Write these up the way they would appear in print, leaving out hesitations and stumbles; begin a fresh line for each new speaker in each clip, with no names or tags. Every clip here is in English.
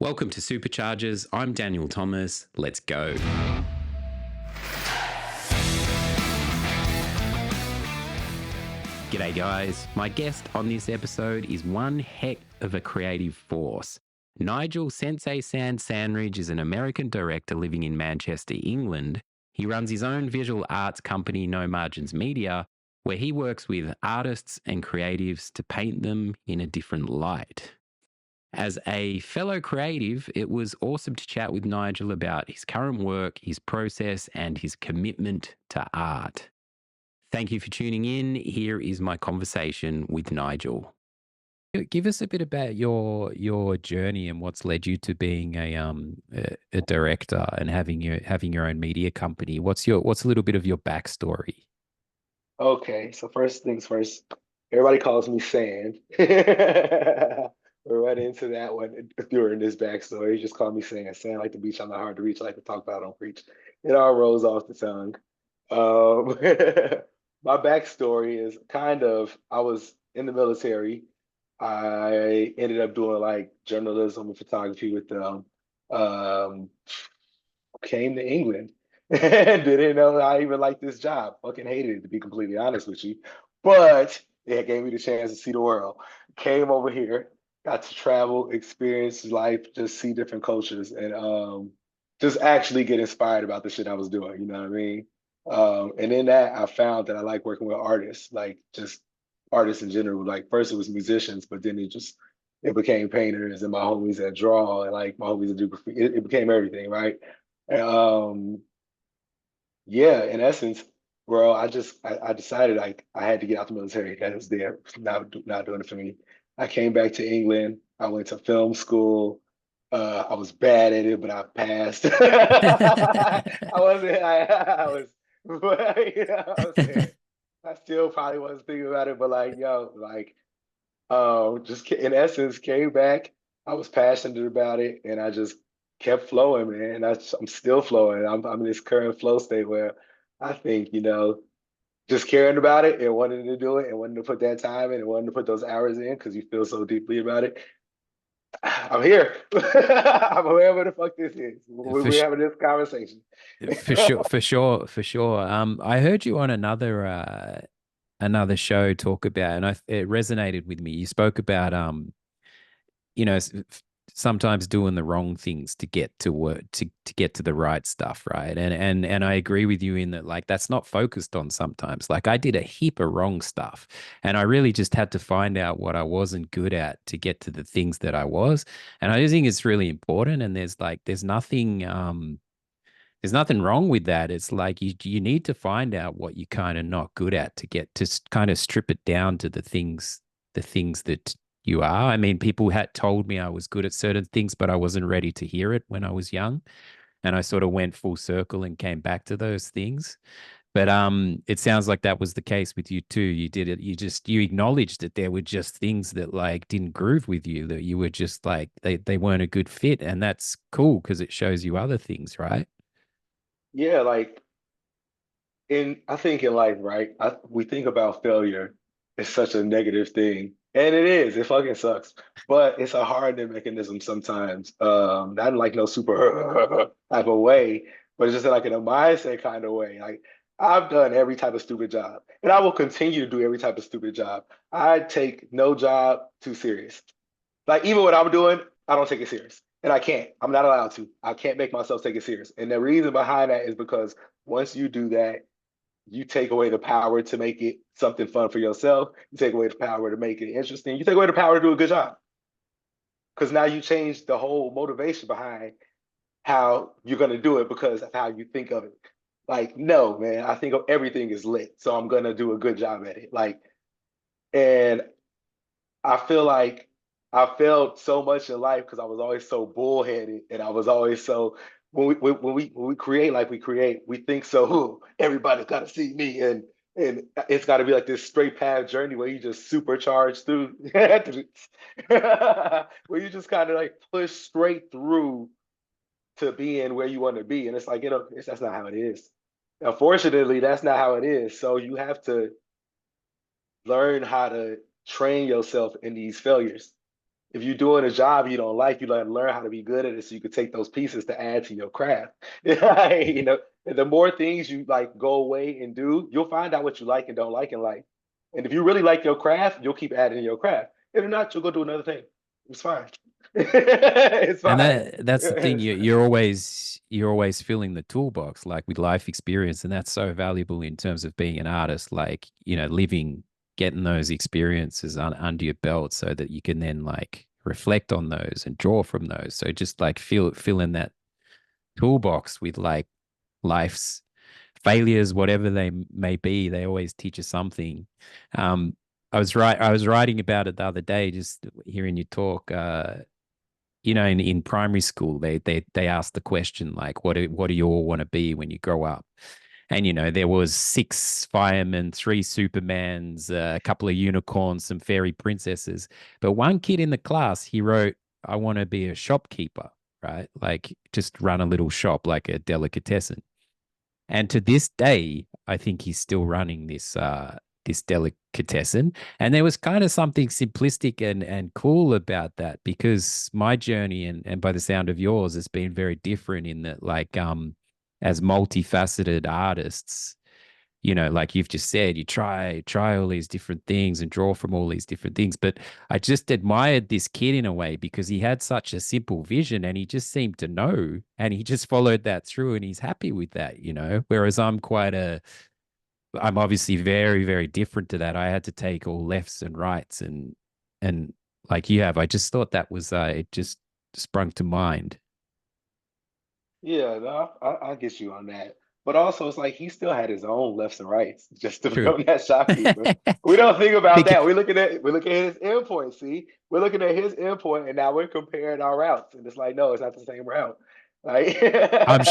Welcome to Superchargers. I'm Daniel Thomas. Let's go. G'day, guys. My guest on this episode is one heck of a creative force. Nigel Sensei Sandridge is an American director living in Manchester, England. He runs his own visual arts company, No Margins Media, where he works with artists and creatives to paint them in a different light. As a fellow creative, it was awesome to chat with Nigel about his current work, his process, and his commitment to art. Thank you for tuning in. Here is my conversation with Nigel. Give us a bit about your journey and what's led you to being a director and having your own media company. What's a little bit of your backstory?
Okay, so first things first, everybody calls me Sand. We're right into that one during this backstory. Just call me Sand. Sand like the beach. I'm not hard to reach. I like to talk about, I don't preach. It all rolls off the tongue. Um, my backstory is I was in the military. I ended up doing like journalism and photography with them. Um, Came to England and didn't know I even liked this job. Fucking hated it, to be completely honest with you. But it gave me the chance to see the world. Came over here, got to travel, experience life, just see different cultures, and just actually get inspired about the shit I was doing. You know what I mean? And in that, I found that I like working with artists, like just artists in general. Like first it was musicians, but then it became painters and my homies that draw and like my homies that do graffiti. It became everything, right? Um, yeah, in essence, bro, I decided I had to get out the military. That was there, not doing it for me. I came back to England. I went to film school. I was bad at it, but I passed. I wasn't. I was. But, you know what I'm saying? I still probably wasn't thinking about it, but like, yo, like, in essence, came back. I was passionate about it, and I just kept flowing, man. I'm still flowing. I'm in this current flow state where I think, just caring about it and wanting to do it and wanting to put that time in and wanting to put those hours in because you feel so deeply about it. I'm here. I'm wherever the fuck this is.
For
We're having this conversation.
For sure, for sure, for sure. I heard you on another show talk about, and it resonated with me. You spoke about you know, sometimes doing the wrong things to get to work to get to the right stuff, right? And I agree with you in that, like, that's not focused on sometimes. Like, I did a heap of wrong stuff, and I really just had to find out what I wasn't good at to get to the things that I was. And I just think it's really important. And there's nothing wrong with that. It's like you need to find out what you're kind of not good at to get to kind of strip it down to the things that you are. I mean, people had told me I was good at certain things, but I wasn't ready to hear it when I was young. And I sort of went full circle and came back to those things. But it sounds like that was the case with you too. You did it, you acknowledged that there were just things that like didn't groove with you, that you were just like they weren't a good fit. And that's cool because it shows you other things, right?
Yeah, like I think in life, right? We think about failure as such a negative thing, and it is. It fucking sucks, but it's a hardening mechanism sometimes. Not in like no super type of way, but it's just like in a mindset kind of way. Like I've done every type of stupid job, and I will continue to do every type of stupid job. I take no job too serious. Like even what I'm doing, I don't take it serious. And I can't. I'm not allowed to. I can't make myself take it serious. And the reason behind that is because once you do that, you take away the power to make it something fun for yourself. You take away the power to make it interesting. You take away the power to do a good job. Because now you change the whole motivation behind how you're going to do it because of how you think of it. Like, no, man, I think of everything is lit. So I'm going to do a good job at it. Like, and I feel like I failed so much in life because I was always so bullheaded and I was always so when we create like we create, we think so, "Ooh, everybody's got to see me and it's got to be like this straight path journey where you just supercharge through where you just kind of like push straight through to being where you want to be. And it's like, that's not how it is. Unfortunately, that's not how it is. So you have to learn how to train yourself in these failures. if you're doing a job you don't like, you learn how to be good at it so you can take those pieces to add to your craft. You know, and the more things you like go away and do, you'll find out what you like and don't like in life. And if you really like your craft, you'll keep adding to your craft. If not, you'll go do another thing. It's fine. It's
And
fine.
that's the thing. You're always filling the toolbox like with life experience, and that's so valuable in terms of being an artist. Like living, getting those experiences under your belt, so that you can then like reflect on those and draw from those. So just like fill in that toolbox with like life's failures, whatever they may be. They always teach us something. Um, I was writing about it the other day, just hearing you talk. In primary school, they asked the question like, what do you all want to be when you grow up? And there was 6 firemen, 3 Supermans, a couple of unicorns, some fairy princesses. But one kid in the class, he wrote, "I want to be a shopkeeper," right? Like just run a little shop, like a delicatessen. And to this day, I think he's still running this delicatessen. And there was kind of something simplistic and cool about that, because my journey and by the sound of yours has been very different in that, like, as multifaceted artists, like you've just said, you try all these different things and draw from all these different things. But I just admired this kid in a way, because he had such a simple vision and he just seemed to know, and he just followed that through, and he's happy with that. Whereas I'm obviously very, very different to that. I had to take all lefts and rights, and like you have. I just thought that was it just sprung to mind.
Yeah, no, I get you on that. But also, it's like he still had his own lefts and rights just to
True.
become that shopkeeper. We don't think about
Because
that. We look at his endpoint. See, we're looking at his endpoint, and now we're comparing our routes, and it's like, no, it's not the same route. Like,
I'm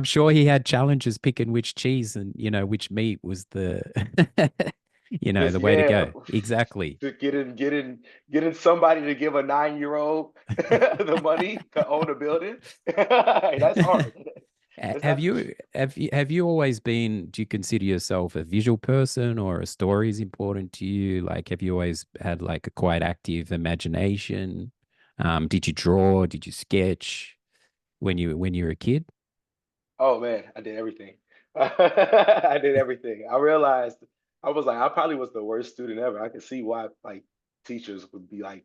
sure he had challenges picking which cheese and which meat was the
just
the way to
yeah,
go. Exactly.
to getting somebody to give a 9-year-old the money to own a building. That's hard. It's
Have
not.
you always been, do you consider yourself a visual person, or a story is important to you? Like, have you always had like a quite active imagination? Did you draw? Did you sketch when you were a kid?
Oh man, I did everything. I did everything. I realized I was like, I probably was the worst student ever. I could see why like teachers would be like,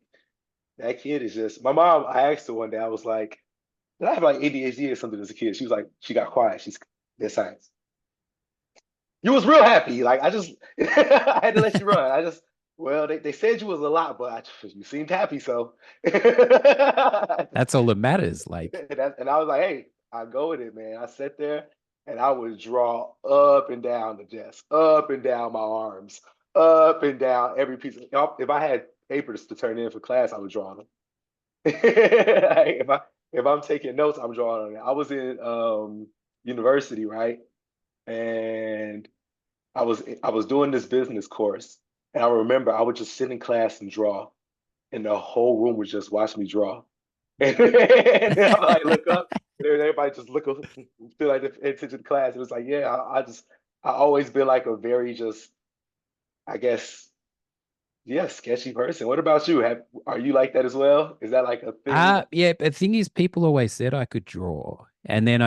that kid is just my mom. I asked her one day, I was like, did I have like ADHD or something as a kid? She was like, she got quiet. She's did science. You was real happy. Like I just I had to let you run. I just well, they said you was a lot, but you seemed happy, so
That's all that matters. Like,
and I was like, hey, I go with it, man. I sat there and I would draw up and down the desk, up and down my arms, up and down every piece. If I had papers to turn in for class, I would draw on them. Like, if I'm taking notes, I'm drawing on it. I was in university, right? And I was doing this business course, and I remember I would just sit in class and draw, and the whole room would just watch me draw. And then I like look up, and then everybody just look up, feel like they're attention to class. It was like, yeah, I always been like a very just, I guess, yeah, sketchy person. What about you? Are you like that as well? Is that like a thing?
yeah, but the thing is, people always said I could draw. And then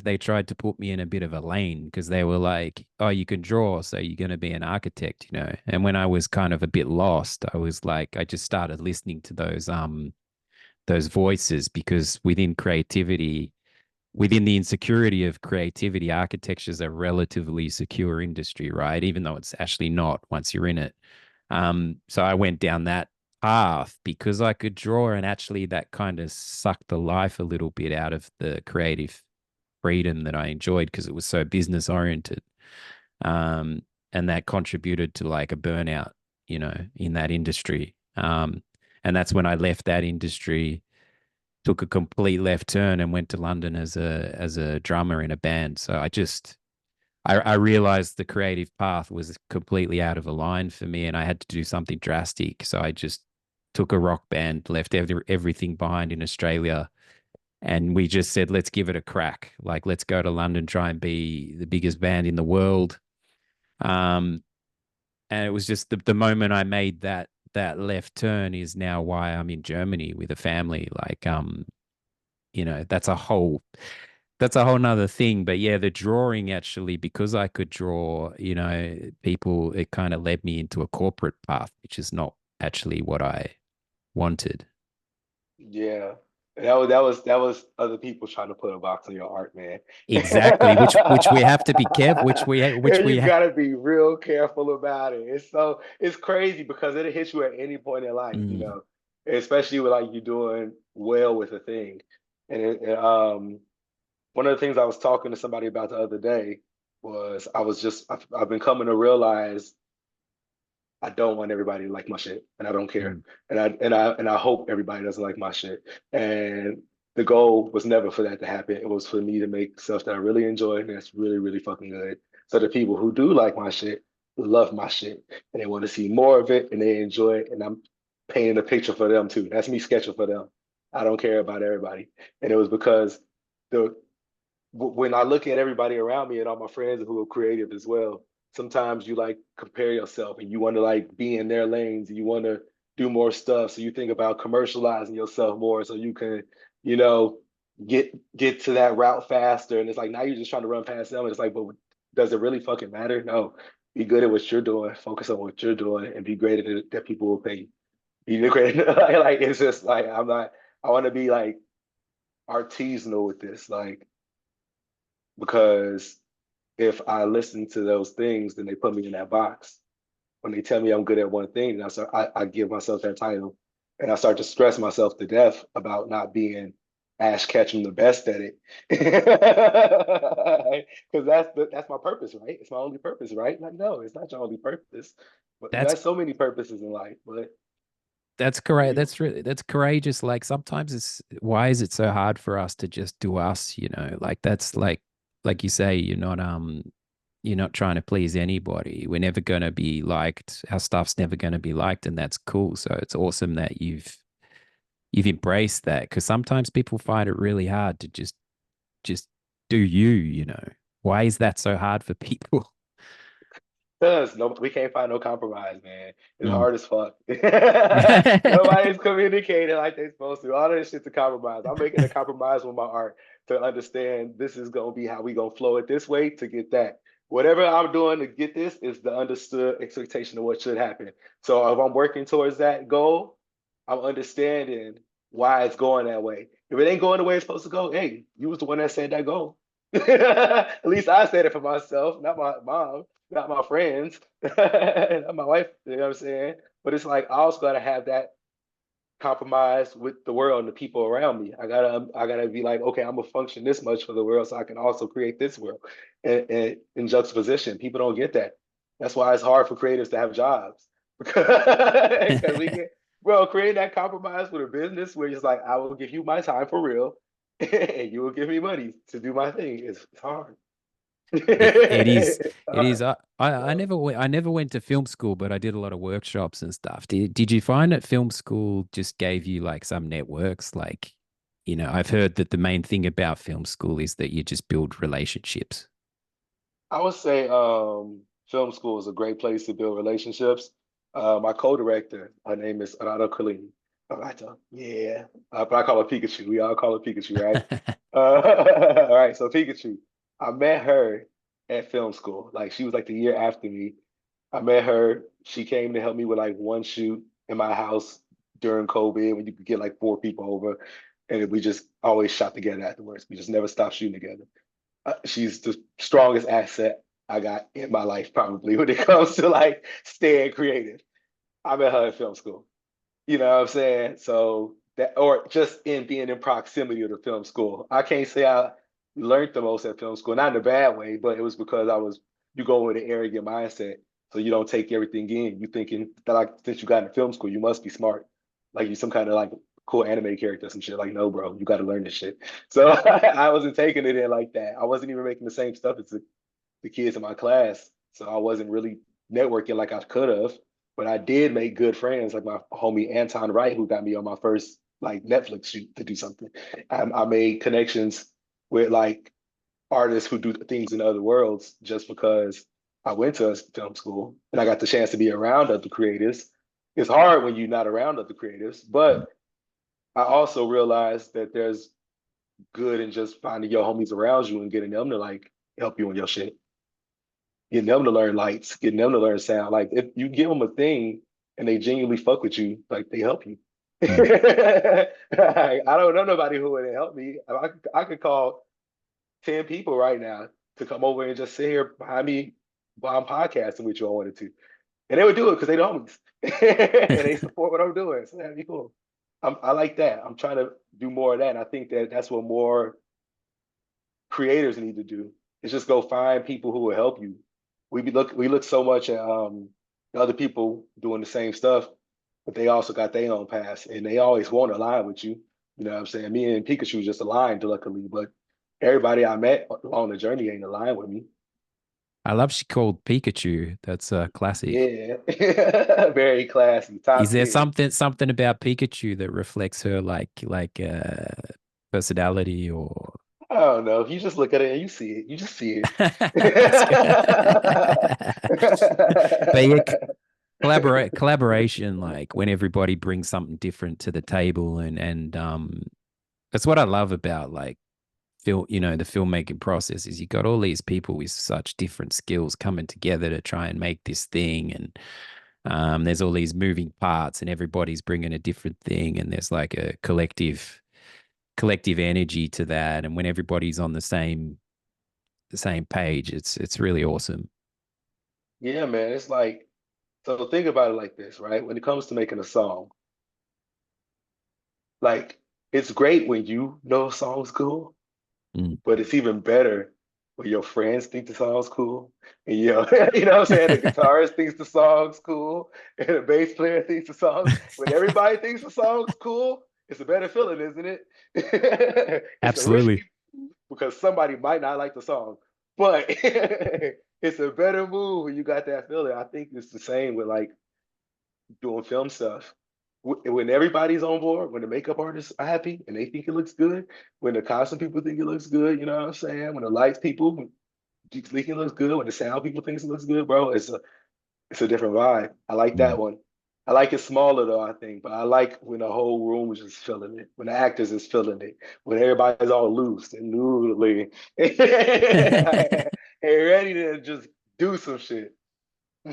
they tried to put me in a bit of a lane, because they were like, "Oh, you can draw, so you're going to be an architect." And when I was kind of a bit lost, I was like, I just started listening to those voices, because within the insecurity of creativity, architecture is a relatively secure industry, right? Even though it's actually not once you're in it. So I went down that path because I could draw, and actually that kind of sucked the life a little bit out of the creative freedom that I enjoyed, because it was so business oriented. Um, and that contributed to like a burnout, in that industry. And that's when I left that industry, took a complete left turn, and went to London as a drummer in a band. So I realized the creative path was completely out of a line for me, and I had to do something drastic. So I just took a rock band, left everything behind in Australia, and we just said, let's give it a crack. Like, let's go to London, try and be the biggest band in the world. Um, and it was just the moment I made that left turn is now why I'm in Germany with a family. Like, you know, that's a whole nother thing. But yeah, the drawing actually, because I could draw, you know, people, it kind of led me into a corporate path, which is not actually what I wanted.
Yeah. That was other people trying to put a box on your art, man.
Exactly, which we have to be careful, which
And
we
you gotta be real careful about it. It's crazy because it'll hit you at any point in life,
mm,
especially with like you doing well with a thing. And one of the things I was talking to somebody about the other day was I've been coming to realize I don't want everybody to like my shit, and I don't care,
mm.
and I hope everybody doesn't like my shit. And the goal was never for that to happen. It was for me to make stuff that I really enjoy and that's really really fucking good. So the people who do like my shit love my shit, and they want to see more of it, and they enjoy it. And I'm painting a picture for them too. That's me sketching for them. I don't care about everybody, and it was because the when I look at everybody around me and all my friends who are creative as well, sometimes you like compare yourself and you want to like be in their lanes and you want to do more stuff. So you think about commercializing yourself more so you can, you know, get to that route faster. And it's like now you're just trying to run past them. And it's like, but does it really fucking matter? No. Be good at what you're doing, focus on what you're doing, and be great at it that people will pay you. Be great. Like it's just like I want to be like artisanal with this. Like because if I listen to those things, then they put me in that box. When they tell me I'm good at one thing, and I give myself that title, and I start to stress myself to death about not being Ash Ketchum the best at it, because that's my purpose, right? It's my only purpose, right? Like, no, it's not your only purpose, but you
That's
have so many purposes in life. But
that's correct.
you,
That's courageous. Like sometimes it's why is it so hard for us to just do us, you know? Like that's like you say, you're not trying to please anybody. We're never gonna be liked. Our stuff's never gonna be liked, and that's cool. So it's awesome that you've embraced that because sometimes people find it really hard to just do you, you know. Why is that so hard for people?
Cause no, we can't find no compromise, man. It's
Mm.
hard as fuck. Nobody's communicating like they're supposed to. All this shit's a compromise. I'm making a compromise with my art to understand this is gonna be how we gonna flow it this way to get that. Whatever I'm doing to get this is the understood expectation of what should happen. So if I'm working towards that goal, I'm understanding why it's going that way. If it ain't going the way it's supposed to go, hey, you was the one that said that goal. At least I said it for myself, not my mom, not my friends, not my wife. You know what I'm saying? But it's like I also gotta have that compromise with the world and the people around me. I gotta be like, okay, I'm gonna function this much for the world, so I can also create this world. And in juxtaposition, people don't get that. That's why it's hard for creators to have jobs because we get bro creating that compromise with a business where it's like I will give you my time for real, and you will give me money to do my thing. It's hard.
It is.
It's
It is.
hard. So,
I never went to film school, but I did a lot of workshops and stuff. Did you find that film school just gave you like some networks? Like, you know, I've heard that the main thing about film school is that you just build relationships.
I would say film school is a great place to build relationships. My co-director, her name is Arado Colleen. Arado, yeah. But I call her Pikachu. We all call her Pikachu, right? All right, so Pikachu. I met her at film school. Like she was like the year after me. I met her. She came to help me with like one shoot in my house during COVID when you could get like 4 people over. And we just always shot together afterwards. We just never stopped shooting together. She's the strongest asset I got in my life, probably when it comes to like staying creative. I met her in film school. You know what I'm saying? So that, or just in being in proximity to the film school. I can't say I learned the most at film school, not in a bad way, but it was because you go with an arrogant mindset. So you don't take everything in. You thinking that like since you got into film school, you must be smart. Like you some kind of like cool anime character, some shit. Like, no, bro, you got to learn this shit. So I wasn't taking it in like that. I wasn't even making the same stuff as the kids in my class. So I wasn't really networking like I could have. But I did make good friends, like my homie Anton Wright, who got me on my first like Netflix shoot to do something. I made connections with like artists who do things in other worlds just because I went to a film school and I got the chance to be around other creators. It's hard when you're not around other creatives, but I also realized that there's good in just finding your homies around you and getting them to like help you on your shit, getting them to learn lights, getting them to learn sound. Like if you give them a thing and they genuinely fuck with you, like they help you.
Mm.
I don't know nobody who would help me. I could call 10 people right now to come over and just sit here behind me while I'm podcasting with you. I wanted to. And they would do it because they know homies and they support what I'm doing. So that'd be cool. I like that. I'm trying to do more of that. And I think that that's what more creators need to do is just go find people who will help you. We look so much at other people doing the same stuff, but they also got their own paths and they always want to align with you. You know what I'm saying? Me and Pikachu just aligned luckily, but everybody I met along the journey ain't aligned with me.
I love she called Pikachu. That's a classic.
Yeah. Very classy.
Is
Top
there
tier.
something about Pikachu that reflects her personality or
I don't know. If you just look at it and you see it, you just see
That's good. But yeah,
it.
collaboration, like when everybody brings something different to the table, and that's what I love about like the filmmaking process is you got all these people with such different skills coming together to try and make this thing, and there's all these moving parts, and everybody's bringing a different thing, and there's like a collective energy to that, and when everybody's on the same page, it's really awesome.
Yeah, man. It's like, so think about it like this, right? When it comes to making a song, like it's great when you know a song's cool,
Mm.
but it's even better when your friends think the song's cool. And you know what I'm saying? The guitarist thinks the song's cool, and the bass player thinks the song. When everybody thinks the song's cool, it's a better feeling, isn't it? It's a
Absolutely.
risky because somebody might not like the song, but it's a better move when you got that feeling. I think it's the same with like doing film stuff. When everybody's on board, when the makeup artists are happy and they think it looks good, when the costume people think it looks good, you know what I'm saying? When the lights people think it looks good, when the sound people think it looks good, bro, it's a different vibe. I like that
Mm.
one. I like it smaller though, I think, but I like when the whole room is just feeling it, when the actors is feeling it, when everybody's all loose and noodly and ready to just do some shit.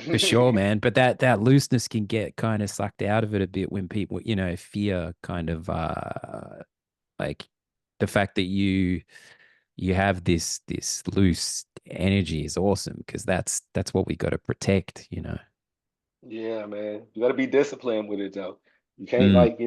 For sure, man. But that looseness can get kind of sucked out of it a bit when people, fear kind of like the fact that you have this loose energy is awesome because that's what we got to protect.
Yeah, man. You got to be disciplined with it though. You can't
Mm.
like,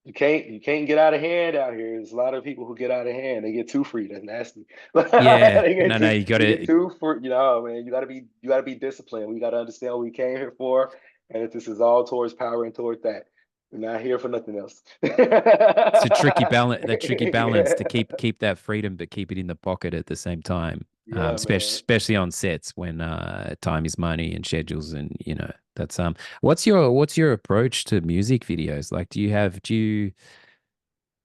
you can't get out of hand out here. There's a lot of people who get out of hand. They get too free. That's nasty.
Yeah.
They get
No, no,
too,
you got
they get
to.
too free. Man, you gotta be disciplined. We gotta understand what we came here for, and that this is all towards power and towards that. We're not here for nothing else.
It's a tricky balance. That tricky balance to keep that freedom, but keep it in the pocket at the same time.
Yeah, man.
Especially on sets when time is money and schedules, and that's what's your approach to music videos? Like, do you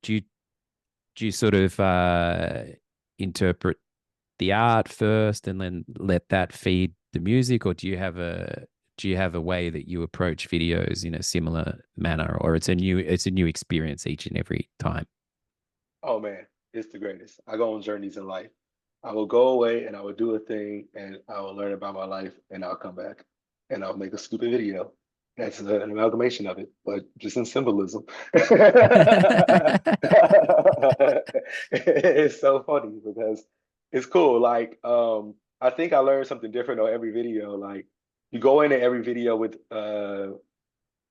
do you sort of interpret the art first and then let that feed the music, or do you have a way that you approach videos in a similar manner, or it's a new experience each and every time?
Oh man, it's the greatest. I go on journeys in life. I will go away and I will do a thing and I will learn about my life and I'll come back and I'll make a stupid video. That's an amalgamation of it, but just in symbolism. It's so funny because it's cool. Like, I think I learned something different on every video. Like, you go into every video with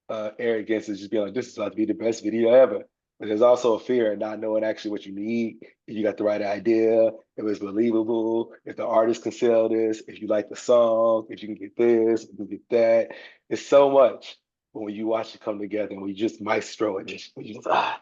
arrogance is just being like, this is about to be the best video ever. But there's also a fear of not knowing actually what you need. If you got the right idea, if it's believable, if the artist can sell this, if you like the song, if you can get this, if you can get that. It's so much. But when you watch it come together and we just maestro it, when you just and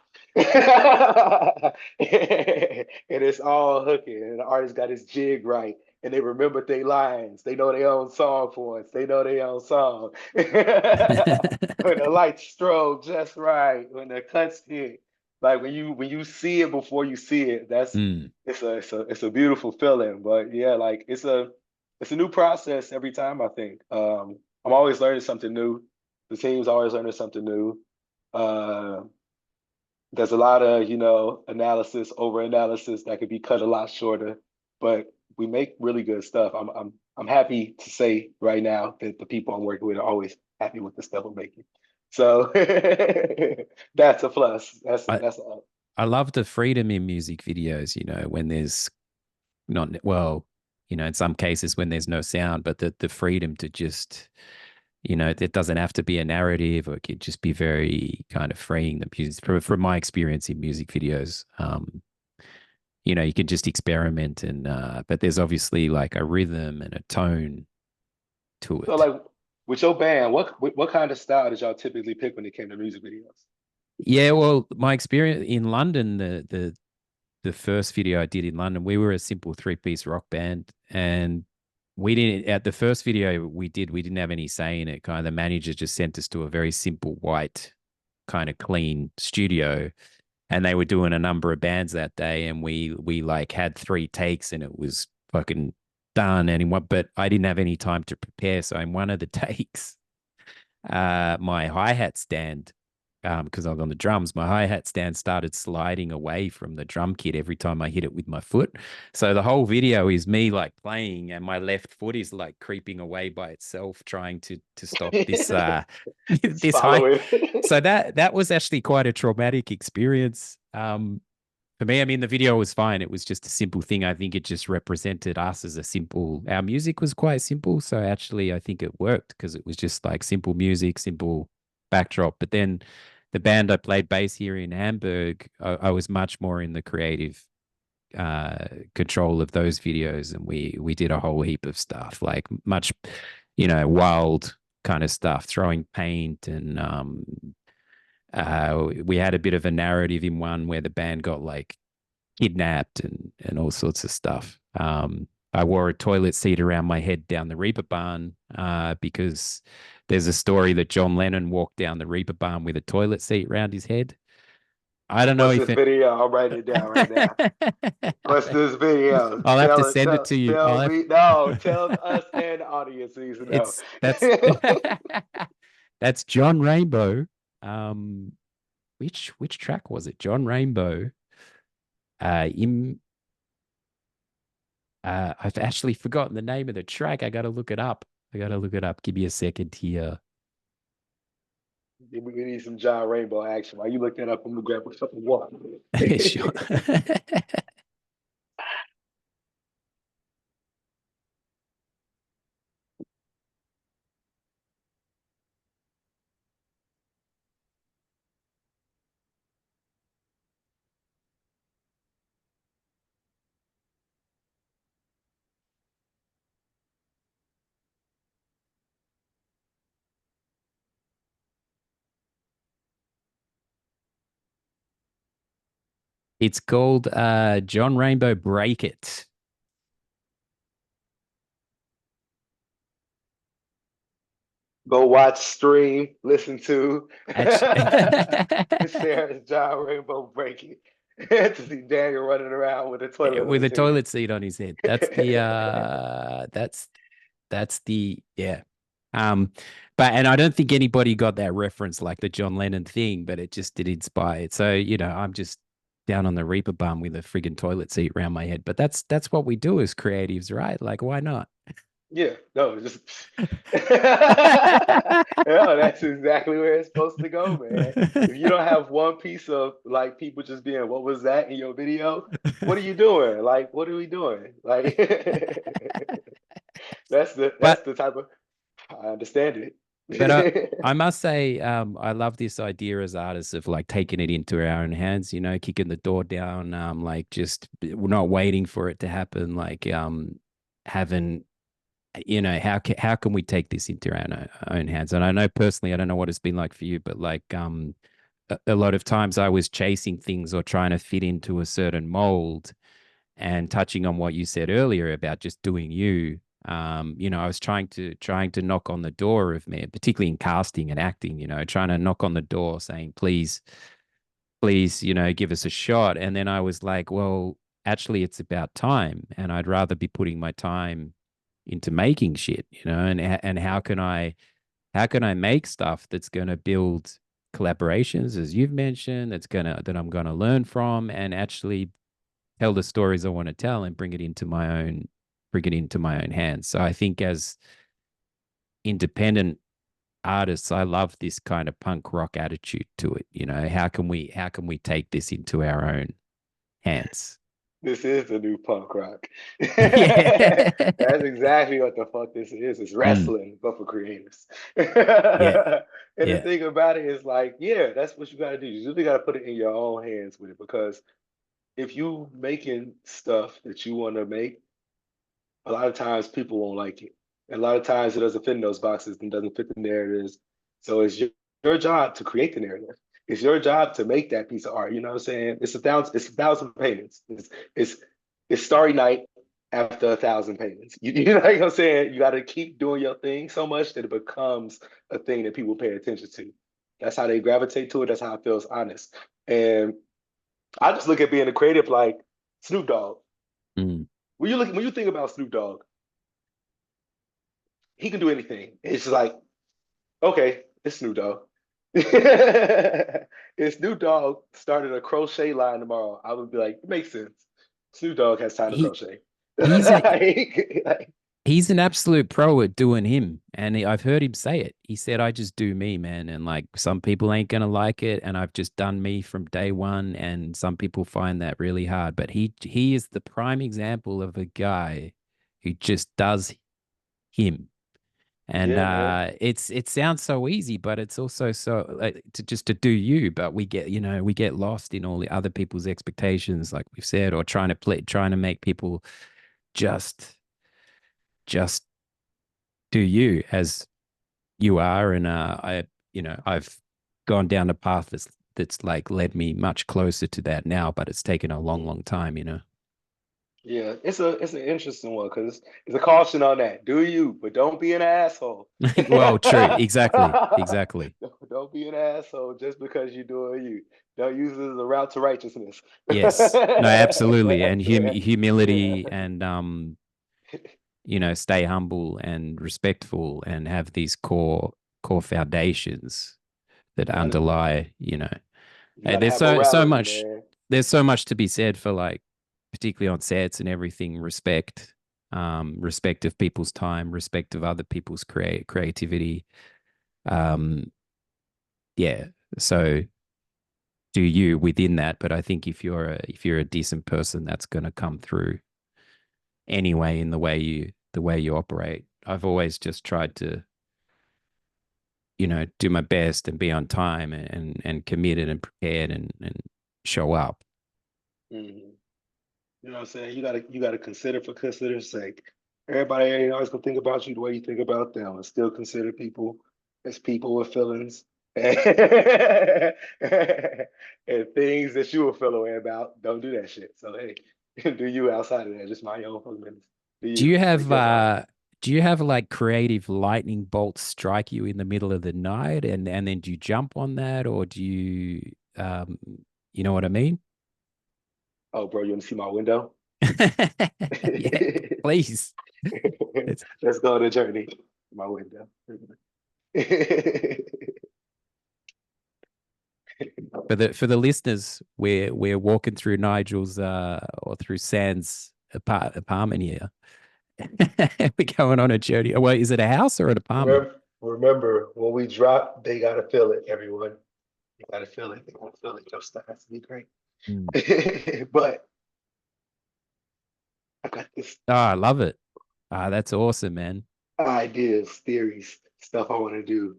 it's all hooking, and the artist got his jig right, and they remember their lines. They know their own song points. They know their own song. When the lights strobe just right, when the cuts hit, like when you see it before you see it, that's
Mm.
it's a beautiful feeling. But yeah, like it's a new process every time. I think I'm always learning something new. The team's always learning something new. Uh, there's a lot of, analysis, over analysis that could be cut a lot shorter, but we make really good stuff. I'm happy to say right now that the people I'm working with are always happy with the stuff I'm making. So that's a plus.
I
That's a
I love the freedom in music videos, when there's not, well, in some cases when there's no sound, but the freedom to just, it doesn't have to be a narrative, or it could just be very kind of freeing the music from my experience in music videos. You can just experiment, and but there's obviously like a rhythm and a tone to
so
it.
like with your band, what kind of style did y'all typically pick when it came to music videos?
Yeah, well, my experience in London, the first video I did in London, we were a simple three-piece rock band, and we didn't at the first video we didn't have any say in it. Kind of the manager just sent us to a very simple white, kind of clean studio, and they were doing a number of bands that day, and we like had 3 takes, and it was fucking done. And but I didn't have any time to prepare, so in one of the takes, my hi-hat stand, because I was on the drums, my hi-hat stand started sliding away from the drum kit every time I hit it with my foot. So the whole video is me like playing, and my left foot is like creeping away by itself, trying to stop this
Just
this
follow
high.
it.
So that was actually quite a traumatic experience. For me, I mean, the video was fine. It was just a simple thing. I think it just represented us as our music was quite simple. So actually, I think it worked because it was just like simple music, simple backdrop. But then the band I played bass here in Hamburg, I was much more in the creative control of those videos. And we did a whole heap of stuff, like much, wild kind of stuff, throwing paint, and we had a bit of a narrative in one where the band got like kidnapped and all sorts of stuff. I wore a toilet seat around my head down the Reeperbahn because there's a story that John Lennon walked down the Reeperbahn with a toilet seat around his head. I don't know
What's
if
this
it.
video? I'll write it down right now. What's this video?
I'll have to send it to you.
Tell me. No, tell us and the audience needs to know.
It's that's John Rainbow. Um, which track was it? John Rainbow. In I've actually forgotten the name of the track. I got to look it up. Give me a second here.
We need some John Rainbow action. While you look that up, I'm gonna grab a cup of water.
Sure. It's called John Rainbow Break It.
Go watch, stream, listen to
Actually,
Sarah's John Rainbow breaking to see Daniel running around with a toilet on
with a
his head.
toilet seat on his head. That's the yeah. Um, but and I don't think anybody got that reference like the John Lennon thing, but it just did inspire it. So, I'm just down on the Reaper bum with a friggin' toilet seat around my head. But that's what we do as creatives, right? Like, why not?
Yeah, no, just yeah, that's exactly where it's supposed to go, man. If you don't have one piece of like people just being, what was that in your video? What are you doing? Like, what are we doing? Like, that's
But
the type of I understand
But
it.
I must say, I love this idea as artists of like taking it into our own hands, kicking the door down, like just we're not waiting for it to happen, like having, how can we take this into our own hands? And I know personally, I don't know what it's been like for you, but like a lot of times I was chasing things or trying to fit into a certain mold, and touching on what you said earlier about just doing you. I was trying to knock on the door of me, particularly in casting and acting, trying to knock on the door saying, please, give us a shot. And then I was like, well, actually it's about time, and I'd rather be putting my time into making shit, and how can I how can I make stuff that's going to build collaborations, as you've mentioned, that I'm gonna learn from, and actually tell the stories I want to tell and bring it into my own hands. So I think as independent artists, I love this kind of punk rock attitude to it. You know, how can we take this into our own hands?
This is the new punk rock.
Yeah.
That's exactly what the fuck this is. It's
Mm,
wrestling, but for creators.
yeah.
And the
Yeah.
thing about it is like, yeah, that's what you gotta do. You really gotta put it in your own hands with it because if you making stuff that you want to make, a lot of times people won't like it. And a lot of times it doesn't fit in those boxes and doesn't fit the narratives. So it's your job to create the narrative. It's your job to make that piece of art. You know what I'm saying? It's a thousand paintings. It's it's Starry Night after a thousand paintings. You know what I'm saying? You got to keep doing your thing so much that it becomes a thing that people pay attention to. That's how they gravitate to it. That's how it feels honest. And I just look at being a creative like Snoop Dogg.
Mm.
When you think about Snoop Dogg, he can do anything. It's just like, okay, it's Snoop Dogg. If Snoop Dogg started a crochet line tomorrow, I would be like, it makes sense. Snoop Dogg has time to
He
crochet.
he's a
Like,
he's an absolute pro at doing him. And I've heard him say it. He said, I just do me, man. And like some people ain't going to like it. And I've just done me from day one. And some people find that really hard. But he is the prime example of a guy who just does him. And
yeah, man.
it sounds so easy, but it's also so like, to do you. But we get lost in all the other people's expectations, like we've said, or trying to make people just just do you as you are. And I've gone down a path that's like led me much closer to that now, but it's taken a long, long time, you know.
Yeah, it's an interesting one because it's a caution on that. Do you, but don't be an asshole.
Well, true, exactly.
Don't be an asshole just because you're doing you. Don't use it as a route to righteousness.
Yes, no, absolutely. And
Yeah,
humility,
yeah.
and stay humble and respectful, and have these core foundations that underlie,
You
Hey,
gotta
there's
have
so
morality,
much
man.
there's so much to be said for, like, particularly on sets and everything, respect of people's time, respect of other people's creativity. Um, yeah. So do you within that, but I think if you're a decent person, that's gonna come through anyway in the way you operate. I've always just tried to, do my best and be on time, and committed and prepared, and show up.
Mhm. You know what I'm saying? You gotta consider for consider's sake. Everybody ain't always gonna think about you the way you think about them, and still consider people as people with feelings and, and things that you will feel away about. Don't do that shit. So hey, do you outside of that? Just mind your own fucking business. Do
Do
you
you
make
have
your mark?
like creative lightning bolts strike you in the middle of the night, and then do you jump on that, or do you you know what I mean?
Oh, bro, you want to see my window?
Yeah, please. It's
Let's go on a journey. My window.
for the listeners, we're walking through Nigel's or through Sand's apartment here. We're going on a journey. Well, is it a house or an apartment?
Remember, when we drop, they gotta feel it, everyone. You gotta feel it. They gotta feel it. Your stuff has to be great.
Mm.
But I got this
Oh, I love it. Ah, that's awesome, man.
ideas, theories, stuff I want to do.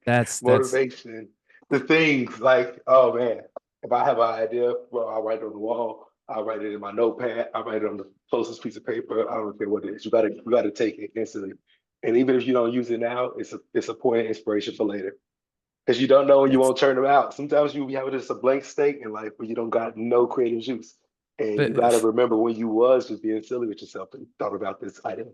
That's
Motivation. The things like, oh man, if I have an idea, well, I'll write it on the wall. I'll write it in my notepad. I'll write it on the closest piece of paper. I don't care what it is. You gotta take it instantly. And even if you don't use it now, it's a point of inspiration for later. Because you don't know when you
that's
won't turn them out. Sometimes you have just a blank slate in life where you don't got no creative juice. And you
but
got to remember when you was just being silly with yourself and thought about this item.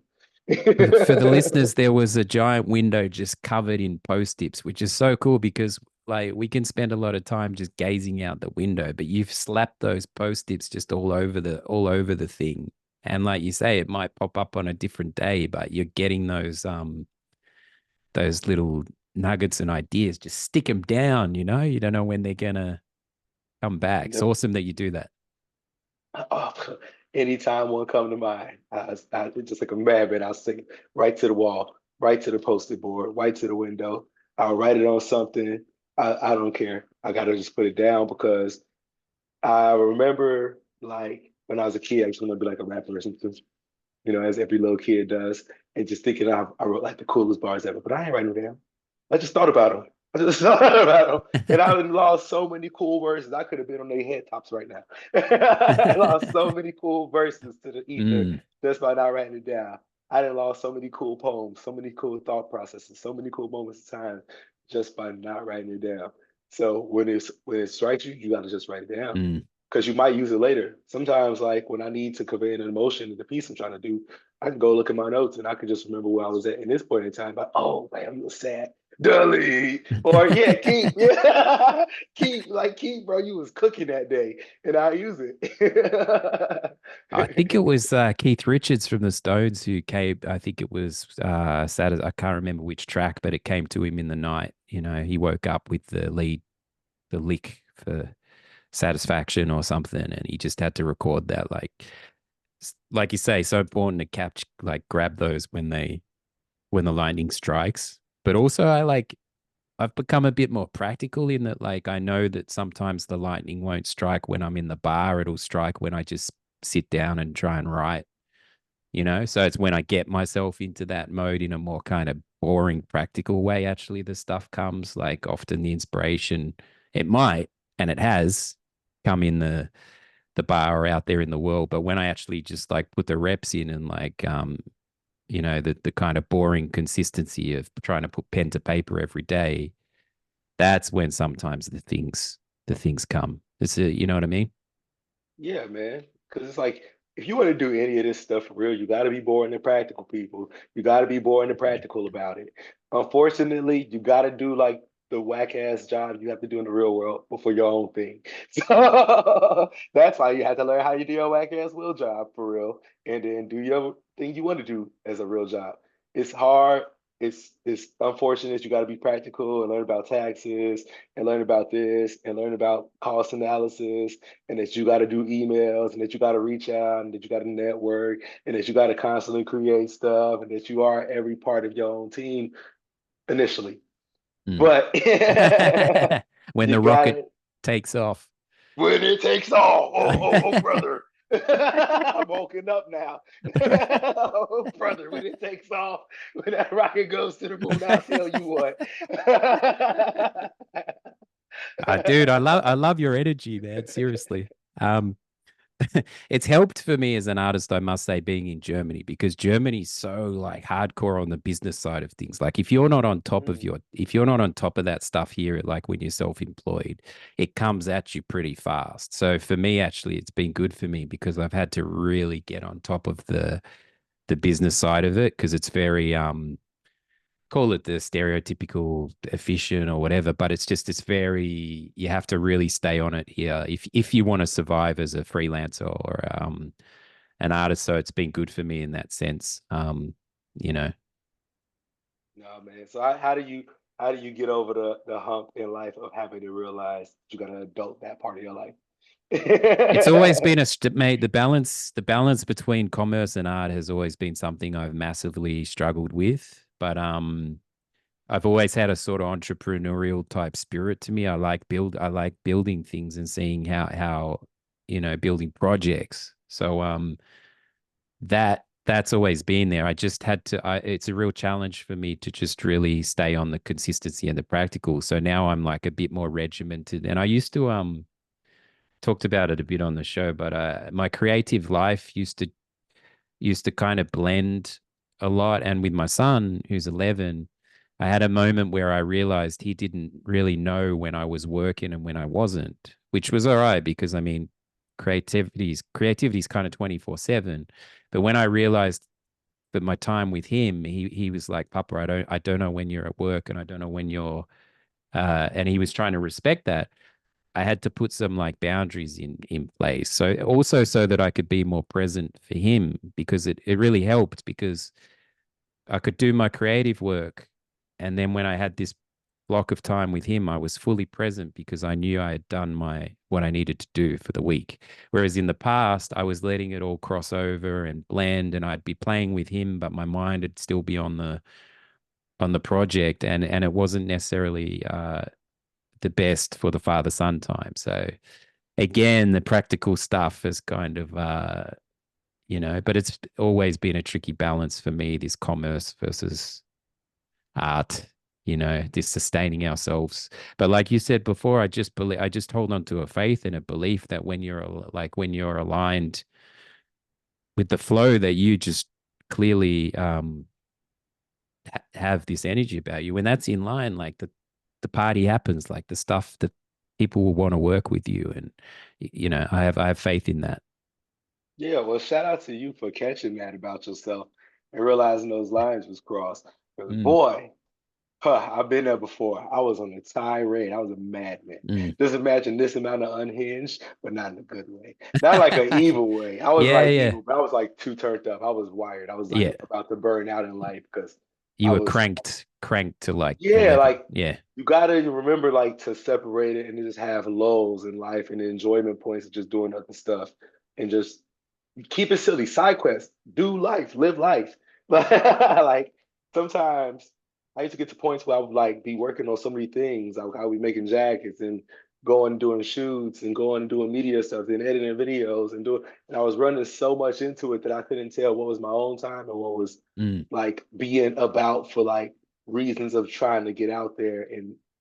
for the listeners, there was a giant window just covered in post-its, which is so cool because, like, we can spend a lot of time just gazing out the window, but you've slapped those post-its just all over the thing. And like you say, it might pop up on a different day, but you're getting those little nuggets and ideas. Just stick them down, you know? You don't know when they're gonna come back. It's
Never,
awesome that you do that.
oh, anytime one come to mind, I just like a madman, I'll stick it right to the wall, right to the post-it board, right to the window. I'll write it on something. I don't care. I gotta just put it down because I remember like when I was a kid, I just want to be like a rapper or something, as every little kid does, and just thinking I wrote like the coolest bars ever, but I ain't writing them down. I just thought about them. I just thought about them, and I lost so many cool verses. I could have been on their head tops right now. I lost so many cool verses to the ether
Mm,
just by not writing it down. I didn't lost so many cool poems, so many cool thought processes, so many cool moments of time just by not writing it down. So when it strikes you, you got to just write it down
mm.
because you might use it later. Sometimes, like when I need to convey an emotion in the piece I'm trying to do, I can go look at my notes and I can just remember where I was at in this point in time. But oh, man, you were sad. Delete or yeah, keep yeah, keep, bro. You was cooking that day, and I use it.
I think it was Keith Richards from the Stones who came. I think it was Saturday. I can't remember which track, but it came to him in the night. You know, he woke up with the lick for Satisfaction or something, and he just had to record that. Like you say, so important to catch, like grab those when the lightning strikes. But also, I've become a bit more practical in that, like, I know that sometimes the lightning won't strike when I'm in the bar. It'll strike when I just sit down and try and write, you know? So it's when I get myself into that mode in a more kind of boring, practical way, actually, the stuff comes. Like, often the inspiration, it might, and it has come in the bar or out there in the world. But when I actually just like put the reps in and the kind of boring consistency of trying to put pen to paper every day, that's when sometimes the things come. You know what I mean?
Yeah, man. Because it's like if you want to do any of this stuff for real, you got to be boring and practical, people. You got to be boring and practical about it. Unfortunately, you got to do like the whack ass job you have to do in the real world before your own thing. So that's why you have to learn how you do your whack ass real job for real, and then do your thing you want to do as a real job. It's hard. It's unfortunate. You got to be practical and learn about taxes and learn about this and learn about cost analysis and that you got to do emails and that you got to reach out and that you got to network and that you got to constantly create stuff and that you are every part of your own team initially.
Mm.
But
When
you
the
got
rocket
it
takes off.
when it takes off. Oh, brother. I'm woken up now. Oh, brother, when it takes off, when that rocket goes to the moon, I'll tell you what.
Dude, I love your energy, man. Seriously. Um, it's helped for me as an artist, I must say, being in Germany, because Germany's so like hardcore on the business side of things. Like if you're not on top of that stuff here, like when you're self-employed, it comes at you pretty fast. So for me, actually, it's been good for me because I've had to really get on top of the business side of it because it's very call it the stereotypical efficient or whatever, but it's very, you have to really stay on it here if you want to survive as a freelancer or an artist. So it's been good for me in that sense. You know,
No, man. So how do you get over the hump in life of having to realize you got to adult that part of your life?
it's always been made the balance between commerce and art has always been something I've massively struggled with. But I've always had a sort of entrepreneurial type spirit to me. I like building things and seeing how building projects. So that's always been there. I just had to it's a real challenge for me to just really stay on the consistency and the practical. So now I'm like a bit more regimented. And I used to talked about it a bit on the show, but my creative life used to kind of blend a lot. And with my son, who's 11, I had a moment where I realized he didn't really know when I was working and when I wasn't, which was all right because I mean, creativity's kind of 24/7. But when I realized that my time with him, he was like, Papa, I don't know when you're at work and I don't know when you're and he was trying to respect that. I had to put some like boundaries in place. So also so that I could be more present for him, because it really helped, because I could do my creative work, and then when I had this block of time with him, I was fully present because I knew I had done my what I needed to do for the week. Whereas in the past, I was letting it all cross over and blend, and I'd be playing with him, but my mind would still be on the project, and it wasn't necessarily the best for the father son time. So again, the practical stuff is kind of but it's always been a tricky balance for me, this commerce versus art, this sustaining ourselves. But like you said before, I just hold on to a faith and a belief that when you're aligned with the flow, that you just clearly have this energy about you. When that's in line, like the party happens, like the stuff that people will want to work with you. And I have faith in that.
Yeah, well, shout out to you for catching that about yourself and realizing those lines was crossed. Because
Mm,
boy, I've been there before. I was on a tirade. I was a madman.
mm.
Just imagine this amount of unhinged, but not in a good way. Not like an evil way. I was
Yeah,
like
yeah,
evil, but I was like too turned up. I was wired. I was
yeah.
like about to burn out in life because
You
I
were
was,
cranked to like
yeah,
11.
like
Yeah.
you gotta remember like to separate it and just have lulls in life and enjoyment points of just doing other stuff and just keep it silly. Side quests, do life, live life. Like sometimes I used to get to points where I would like be working on so many things. I would be making jackets and going and doing shoots and going and doing media stuff and editing videos and doing. And I was running so much into it that I couldn't tell what was my own time and what was
Mm,
like being about for like reasons of trying to get out there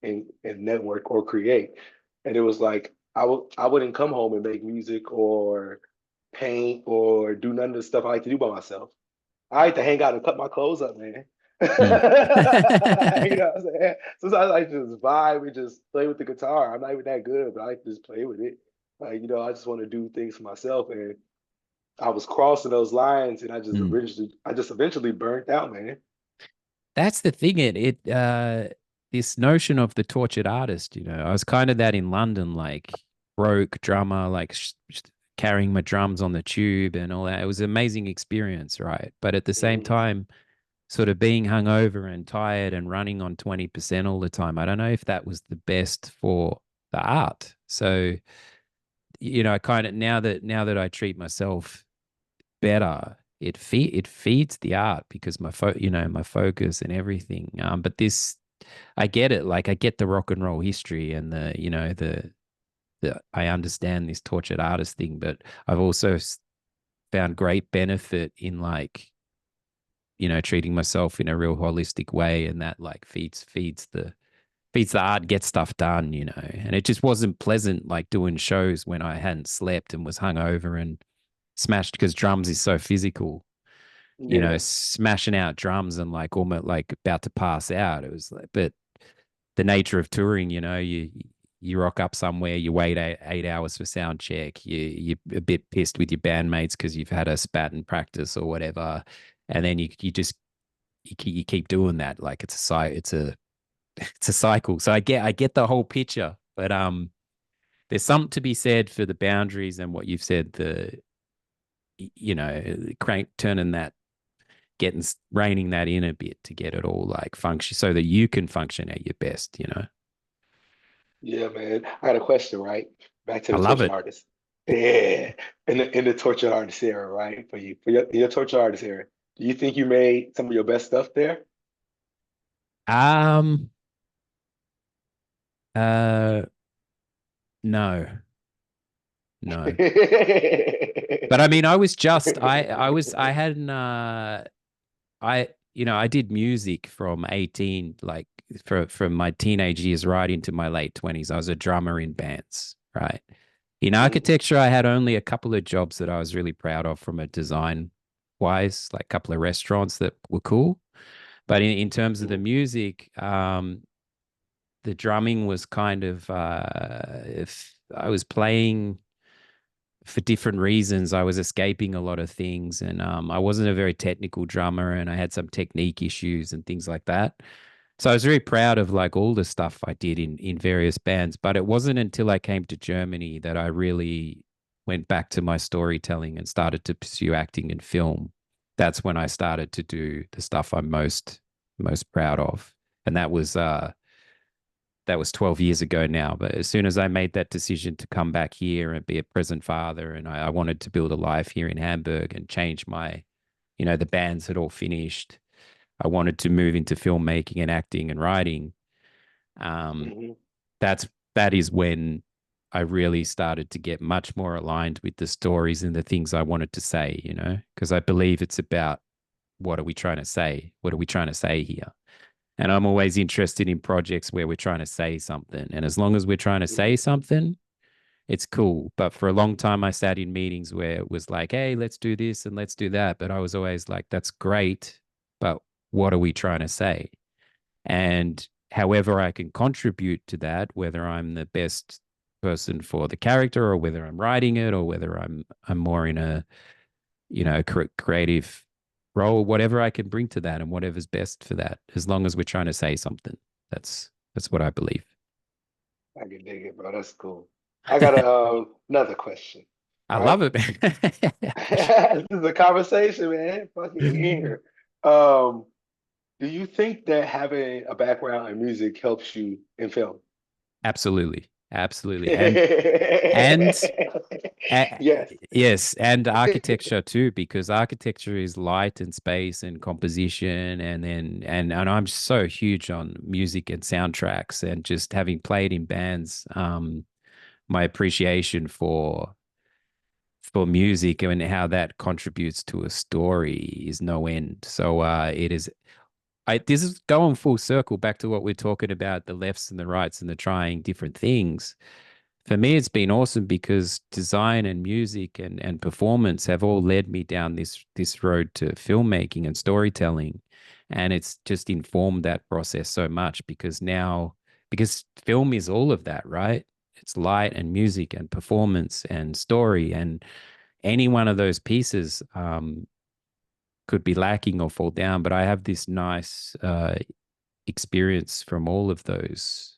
and network or create. And it was like I wouldn't come home and make music or paint or do none of the stuff I like to do by myself. I like to hang out and cut my clothes up, man. You
mm.
know what I'm saying? Sometimes I like to just vibe and just play with the guitar. I'm not even that good, but I like to just play with it. Like, I just want to do things for myself. And I was crossing those lines and
Mm.
I just eventually burnt out, man.
That's the thing. This notion of the tortured artist, I was kind of that in London, like broke drummer, like carrying my drums on the tube and all that. It was an amazing experience, right? But at the same
Mm.
time, sort of being hungover and tired and running on 20% all the time. I don't know if that was the best for the art. So, kind of now that I treat myself better, it feeds the art, because my focus and everything. But this, I get it. Like I get the rock and roll history and the I understand this tortured artist thing, but I've also found great benefit in like treating myself in a real holistic way, and that like feeds the art, get stuff done. And it just wasn't pleasant like doing shows when I hadn't slept and was hungover and smashed, because drums is so physical.
Yeah.
Smashing out drums and like almost like about to pass out. It was like, but the nature of touring, you rock up somewhere, you wait 8 hours for sound check, you're a bit pissed with your bandmates because you've had a spat in practice or whatever, and then you keep doing that. Like it's a cycle. So I get the whole picture, but there's something to be said for the boundaries and what you've said. Crank turning that, reining that in a bit to get it all like function so that you can function at your best.
Yeah, man. I got a question, right? Back to
I
the
love
torture
it.
artist. Yeah. In the torture artist era, right? For your torture artist era. Do you think you made some of your best stuff there?
Um, uh, no, no. But I mean, I was just, I hadn't, I did music from 18, like from my teenage years right into my late 20s. I was a drummer in bands, right? In
Mm,
architecture, I had only a couple of jobs that I was really proud of from a design wise, like a couple of restaurants that were cool. But in terms of the
mm.
music, the drumming was kind of, if I was playing for different reasons, I was escaping a lot of things, and I wasn't a very technical drummer, and I had some technique issues and things like that. So I was very proud of like all the stuff I did in various bands, but it wasn't until I came to Germany that I really went back to my storytelling and started to pursue acting and film. That's when I started to do the stuff I'm most proud of. And that was 12 years ago now. But as soon as I made that decision to come back here and be a present father, and I wanted to build a life here in Hamburg and change my, the bands had all finished. I wanted to move into filmmaking and acting and writing. Um,
Hmm.
that's that is when I really started to get much more aligned with the stories and the things I wanted to say, because I believe it's about what are we trying to say? What are we trying to say here? And I'm always interested in projects where we're trying to say something. And as long as we're trying to say
Hmm.
something, it's cool. But for a long time, I sat in meetings where it was like, hey, let's do this and let's do that. But I was always like, that's great. But what are we trying to say? And however I can contribute to that, whether I'm the best person for the character or whether I'm writing it or whether I'm more in a, creative role, whatever I can bring to that and whatever's best for that, as long as we're trying to say something. That's what I believe.
I can dig it, bro. That's cool. I got another question.
I
All right.
love it, man.
This is a conversation, man. Fucking we in here. Um, do you think that having a background in music helps you in film?
Absolutely. Absolutely. And
Yes.
yes, and architecture too, because architecture is light and space and composition, and then and I'm so huge on music and soundtracks, and just having played in bands, my appreciation for music and how that contributes to a story is no end. So it is. This is going full circle back to what we're talking about, the lefts and the rights and the trying different things. For me, it's been awesome because design and music and performance have all led me down this road to filmmaking and storytelling. And it's just informed that process so much because film is all of that, right? It's light and music and performance and story. And any one of those pieces could be lacking or fall down. But I have this nice experience from all of those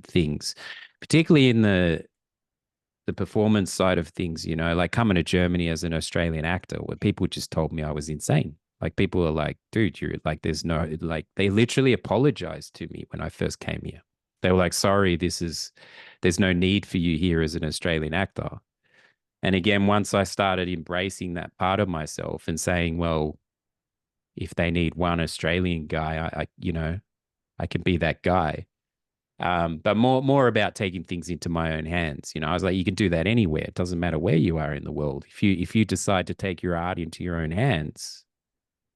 things, particularly in the performance side of things, like coming to Germany as an Australian actor, where people just told me I was insane. Like people are like, dude, you're like, there's no, like, they literally apologized to me when I first came here. They were like, sorry, there's no need for you here as an Australian actor. And again, once I started embracing that part of myself and saying, well, if they need one Australian guy, I can be that guy. But more about taking things into my own hands. I was like, you can do that anywhere. It doesn't matter where you are in the world. If you decide to take your art into your own hands,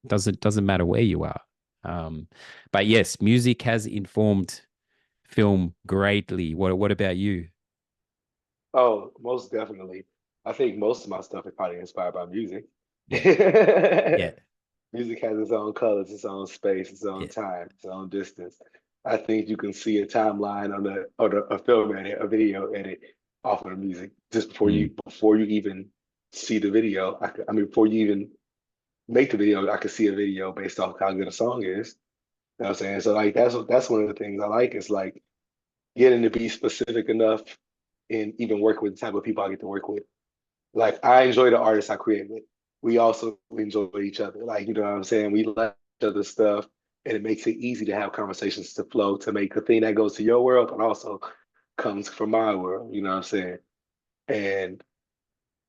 doesn't matter where you are. Um, but yes, music has informed film greatly. What about you?
Oh, most definitely. I think most of my stuff is probably inspired by music.
Yeah, yeah,
Music has its own colors, its own space, its own
yeah.
time, its own distance. I think you can see a timeline on a film edit, a video edit off of the music just
Mm,
before you even see the video. I mean, before you even make the video, I could see a video based off how good a song is. You know what I'm saying? So like that's one of the things I like is like getting to be specific enough and even work with the type of people I get to work with. Like I enjoy the artists I create with. We also enjoy each other. Like, you know what I'm saying? We like each other's stuff and it makes it easy to have conversations to flow to make the thing that goes to your world but also comes from my world. You know what I'm saying? And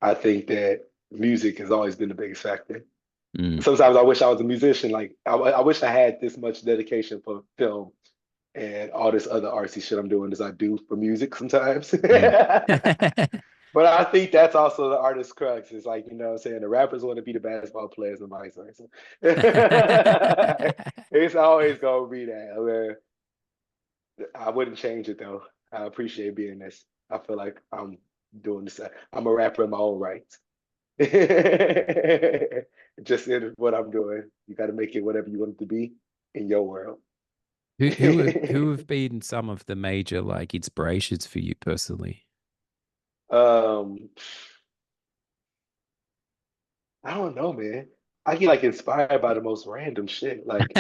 I think that music has always been the biggest factor.
mm,
Sometimes I wish I was a musician. Like I wish I had this much dedication for film and all this other artsy shit I'm doing as I do for music sometimes.
mm.
But I think that's also the artist's crux. It's like, you know what I'm saying? The rappers want to be the basketball players and vice versa. It's always going to be that. Where I wouldn't change it though. I appreciate being this. I feel like I'm doing this. I'm a rapper in my own right. Just in what I'm doing. You got to make it whatever you want it to be in your world.
Who have been some of the major like inspirations for you personally?
um, I don't know, man. I get like inspired by the most random shit. Like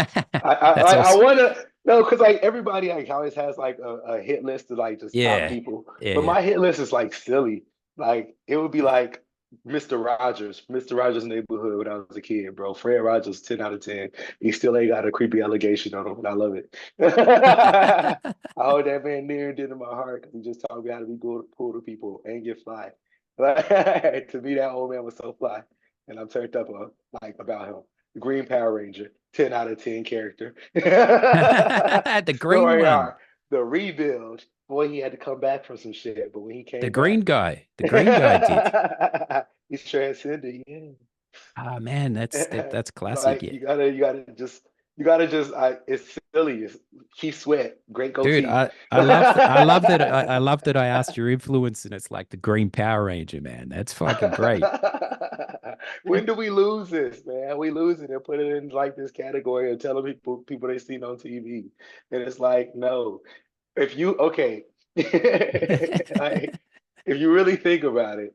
That's
I
awesome.
wanna. No, because like everybody like always has like a hit list of like just top
Yeah.
people,
Yeah.
but
Yeah.
my hit list is like silly. Like it would be like Mr. Rogers' Neighborhood when I was a kid, bro. Fred Rogers, 10 out of 10. He still ain't got a creepy allegation on him, and I love it. I hold that man near and dear to my heart because he just taught me how to be good, cool to people and get fly. Like, to me, that old man was so fly, and I'm turned up like about him. The Green Power Ranger, 10 out of 10 character.
The green
Story
one.
arc, the rebuild. Boy, he had to come back from some shit, but when he
The
came
green
back,
guy. The green guy did.
he's transcending. Yeah.
Ah, man, that's classic.
Like
Yeah.
you gotta just. It's silly. It's Keith Sweat, great
Dude,
goatee.
I love that I love that I asked your influence and it's like the Green Power Ranger, man. That's fucking great.
When do we lose this, man? We lose it and put it in like this category of telling people they seen on TV, and it's like no. If you okay, like if you really think about it,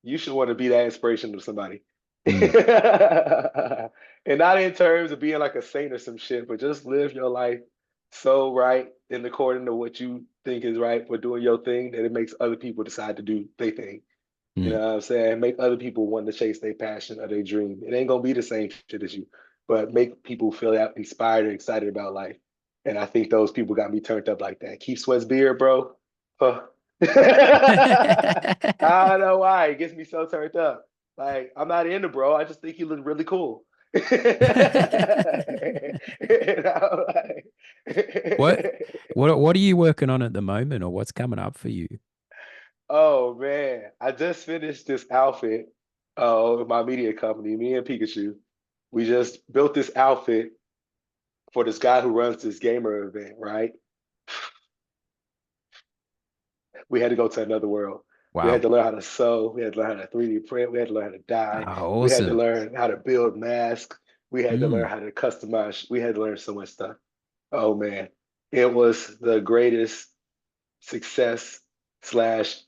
you should want to be that inspiration to somebody.
Mm,
And not in terms of being like a saint or some shit, but just live your life so right in according to what you think is right for doing your thing that it makes other people decide to do their thing. You
mm.
know what I'm saying? Make other people want to chase their passion or their dream. It ain't gonna be the same shit as you, but make people feel that inspired and excited about life. And I think those people got me turned up like that. Keith Sweat's beard, bro. Huh. I don't know why. It gets me so turned up. Like, I'm not into bro. I just think he looked really cool. You know,
What
like,
what are you working on at the moment or what's coming up for you?
oh man, I just finished this outfit with my media company, me and Pikachu. We just built this outfit for this guy who runs this gamer event, right? We had to go to another world. We had
Wow.
to learn how to sew. We had to learn how to 3D print. We had to learn how to dye.
Ah,
We had to
awesome.
learn how to build masks. We had to learn
Mm.
how to customize. We had to learn so much stuff. Oh man, it was the greatest success slash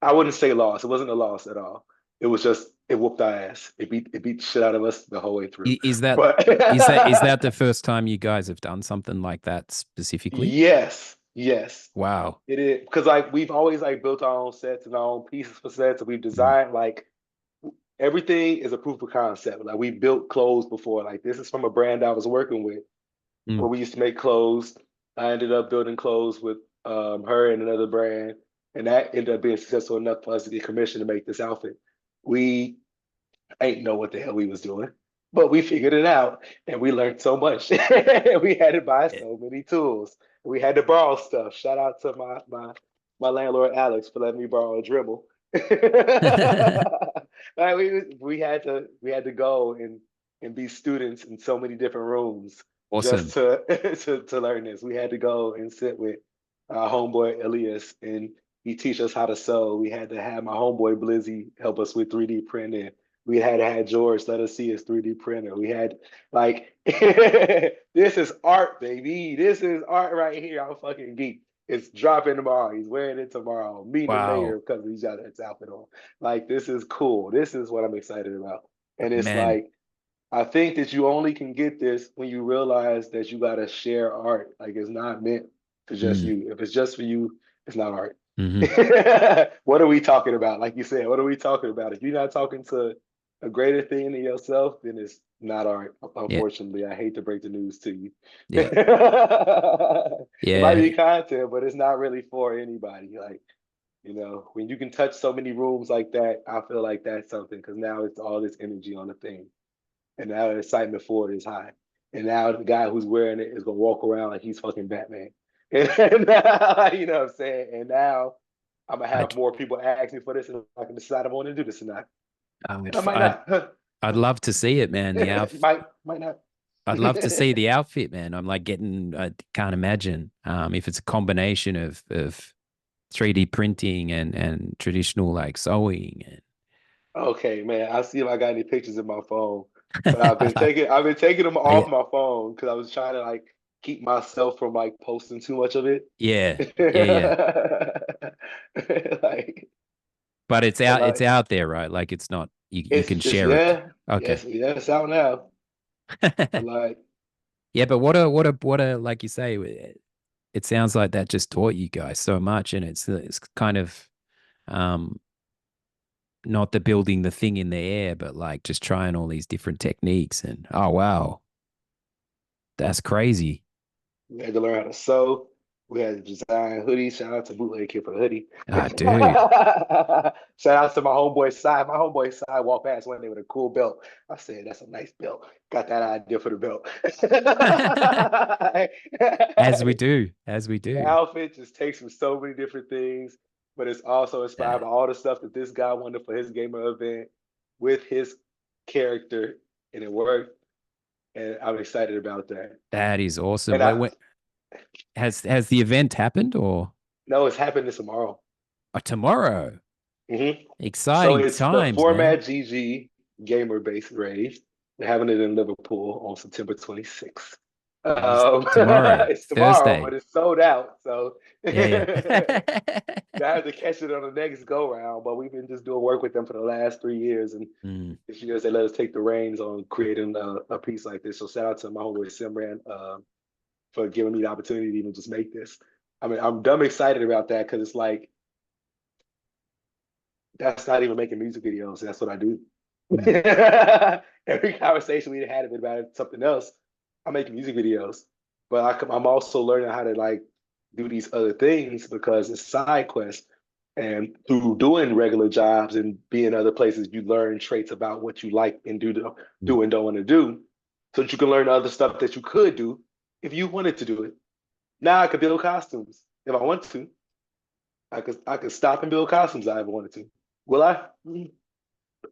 I wouldn't say loss. It wasn't a loss at all. It was just it whooped our ass. It beat the shit out of us the whole way through.
Is that
But
is that the first time you guys have done something like that specifically?
yes, yes,
Wow.
it is because like we've always like built our own sets and our own pieces for sets. And we've
Mm,
designed like everything is a proof of concept. Like we built clothes before. Like this is from a brand I was working with
mm,
where we used to make clothes. I ended up building clothes with her and another brand, and that ended up being successful enough for us to get commissioned to make this outfit. We ain't know what the hell we was doing, but we figured it out, and we learned so much. We had to buy
eh,
so many tools. We had to borrow stuff. Shout out to my landlord Alex for letting me borrow a Dremel. Like we had to go and be students in so many different rooms just
awesome.
to to learn this. We had to go and sit with our homeboy Elias and he teach us how to sew. We had to have my homeboy Blizzy help us with 3D printing. We had to have George let us see his 3D printer. We had like this is art, baby. This is art right here. I'm fucking geek. It's dropping tomorrow. He's wearing it tomorrow. Meeting the
Wow.
mayor because he's got his outfit on. Like this is cool. This is what I'm excited about. And it's
Man.
like I think that you only can get this when you realize that you gotta share art. Like it's not meant for just
Mm,
you. If it's just for you, it's not art.
hmm.
What are we talking about? Like you said, what are we talking about? If you're not talking to a greater thing than yourself, then it's not art.
Yeah.
Unfortunately, I hate to break the news to you.
Yeah.
It might
Yeah.
be content, but it's not really for anybody. Like, when you can touch so many rooms like that, I feel like that's something because now it's all this energy on the thing. And now the excitement for it is high. And now the guy who's wearing it is gonna walk around like he's fucking Batman. And now, you know what I'm saying? And now I'm gonna have
I'd
more people ask me for this, and I can decide I want to do this or not.
I'd
And I might
I'd
not.
I'd love to see it, man. The
might not.
I'd love to see the outfit, man. I'm like getting, I can't imagine if it's a combination of 3D printing and traditional like sewing
Okay, man. I'll see if I got any pictures in my phone. But
and
I've been taking them
yeah,
off my phone because I was trying to like keep myself from like posting too much of it.
yeah, yeah, yeah.
Like,
But
but
it's
like
out there, right? Like it's not you
it's
can
it's
share it.
there.
Okay.
Yes, yeah, it's out now. But like
Yeah, but what a like you say, it sounds like that just taught you guys so much, and it's kind of um not the building the thing in the air, but like just trying all these different techniques, and oh wow, that's crazy.
We had to learn how to sew. We had to design hoodies. Shout out to Bootleg Kid for the hoodie.
Ah, dude.
Shout out to my homeboy Side. My homeboy Side walked past one day with a cool belt. I said, "That's a nice belt." Got that idea for the belt.
As we do, as we
The
do.
outfit just takes from so many different things, but it's also inspired
That
by all the stuff that this guy wanted for his gamer event with his character, and it worked. And I'm excited about that.
that is awesome.
And I
When has the event happened or
know it's happening tomorrow.
tomorrow?
Mm-hmm. So
Exciting
it's the
times, man.
Format GG gamer base rave. They're having it in Liverpool on September 26th.
And it's tomorrow,
It's tomorrow, but
Thursday.
it's sold out. So
Yeah,
I
yeah.
have to catch it on the next go round. But we've been just doing work with them for the last 3 years, and
Mm.
this year they let us take the reins on creating a piece like this. So shout out to my homeboy Simran for giving me the opportunity to even just make this. I mean, I'm dumb excited about that because it's like that's not even making music videos. That's what I do.
Mm.
Every conversation we had about it, something else, I'm making music videos. But I'm also learning how to like do these other things because it's side quests. And through doing regular jobs and being other places, you learn traits about what you like and
Mm.
do and don't want to do, so that you can learn other stuff that you could do if you wanted to do it. Now I could build costumes if I want to. I could stop and build costumes if I ever wanted to. Will I?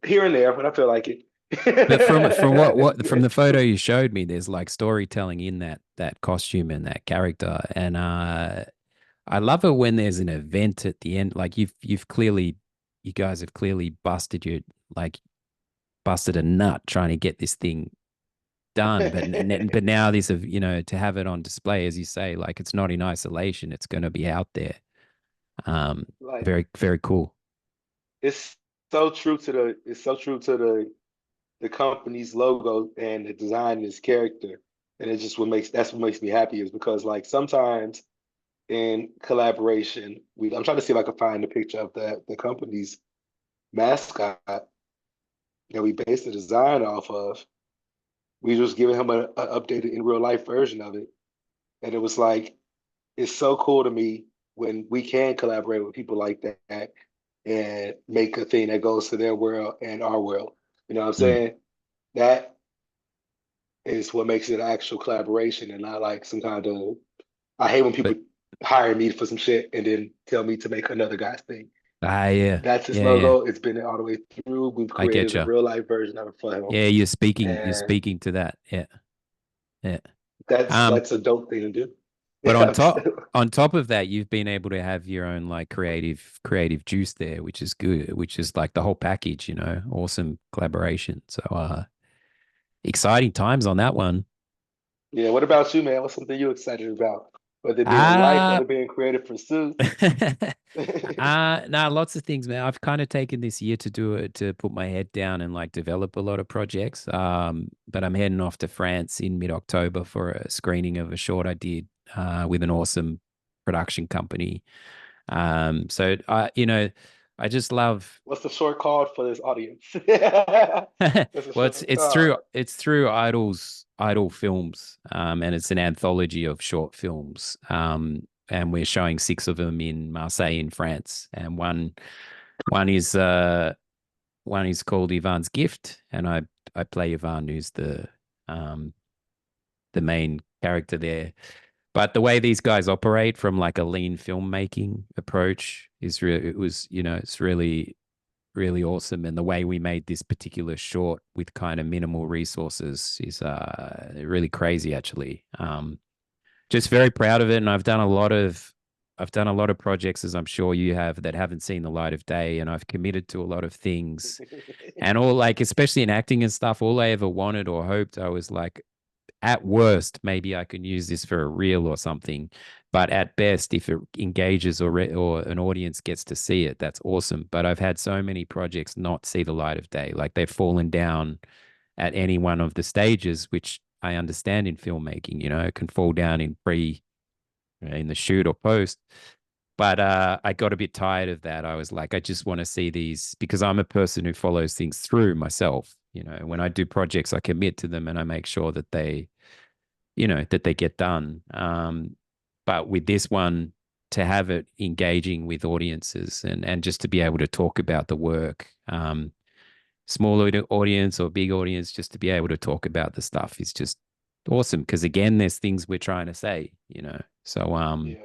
Here and there when I feel like it.
But from what from the photo you showed me, there's like storytelling in that costume and that character, and I love it when there's an event at the end. Like you've clearly, you guys have clearly like busted a nut trying to get this thing done. But now this of to have it on display, as you say, like it's not in isolation. It's going to be out there. Um,
Like
very very cool.
it's it's so true to the company's logo and the design of this character. And it's just what makes me happy is because like sometimes in collaboration, I'm trying to see if I can find a picture of the company's mascot that we based the design off of. We just giving him a updated in real life version of it. And it was like, it's so cool to me when we can collaborate with people like that and make a thing that goes to their world and our world. You know what I'm
Mm.
saying? That is what makes it an actual collaboration and not like some kind of. I hate when people
But
hire me for some shit and then tell me to make another guy's thing.
yeah,
That's his
yeah.
logo. It's been all the way through. We've
I get
created a
you.
real life version of it for him,
Yeah, you're
and
speaking to that. Yeah, yeah. Um,
that's a dope thing to do.
but
Yeah,
on top of that, you've been able to have your own like creative juice there, which is good, which is like the whole package, awesome collaboration. So exciting times on that one.
yeah. What about you, man? What's something you excited about? Whether it be in life,
Uh
whether it be in creative pursuits.
no, lots of things, man. I've kind of taken this year to do it to put my head down and like develop a lot of projects. But I'm heading off to France in mid-October for a screening of a short I did with an awesome production company. So I just love.
What's the short called for this audience? What's the
Well,
short
it's
called?
through Idol Films, and it's an anthology of short films. And we're showing six of them in Marseille in France, and one is uh one is called Ivan's Gift, and I play Ivan, who's um the main character there. But the way these guys operate from like a lean filmmaking approach is really it's really awesome. And the way we made this particular short with kind of minimal resources is really crazy actually. Just very proud of it. And I've done a lot of projects, as I'm sure you have, that haven't seen the light of day. And I've committed to a lot of things. And all like, especially in acting and stuff, all I ever wanted or hoped, I was like, at worst, maybe I can use this for a reel or something. But at best, if it engages or an audience gets to see it, that's awesome. But I've had so many projects not see the light of day. Like they've fallen down at any one of the stages, which I understand in filmmaking. It can fall down in the shoot or post. But I got a bit tired of that. I was like, I just want to see these because I'm a person who follows things through myself. When I do projects, I commit to them and I make sure that they get done. But with this one, to have it engaging with audiences and just to be able to talk about the work, small audience or big audience, just to be able to talk about the stuff is just awesome. Because again, there's things we're trying to say. So
Yeah.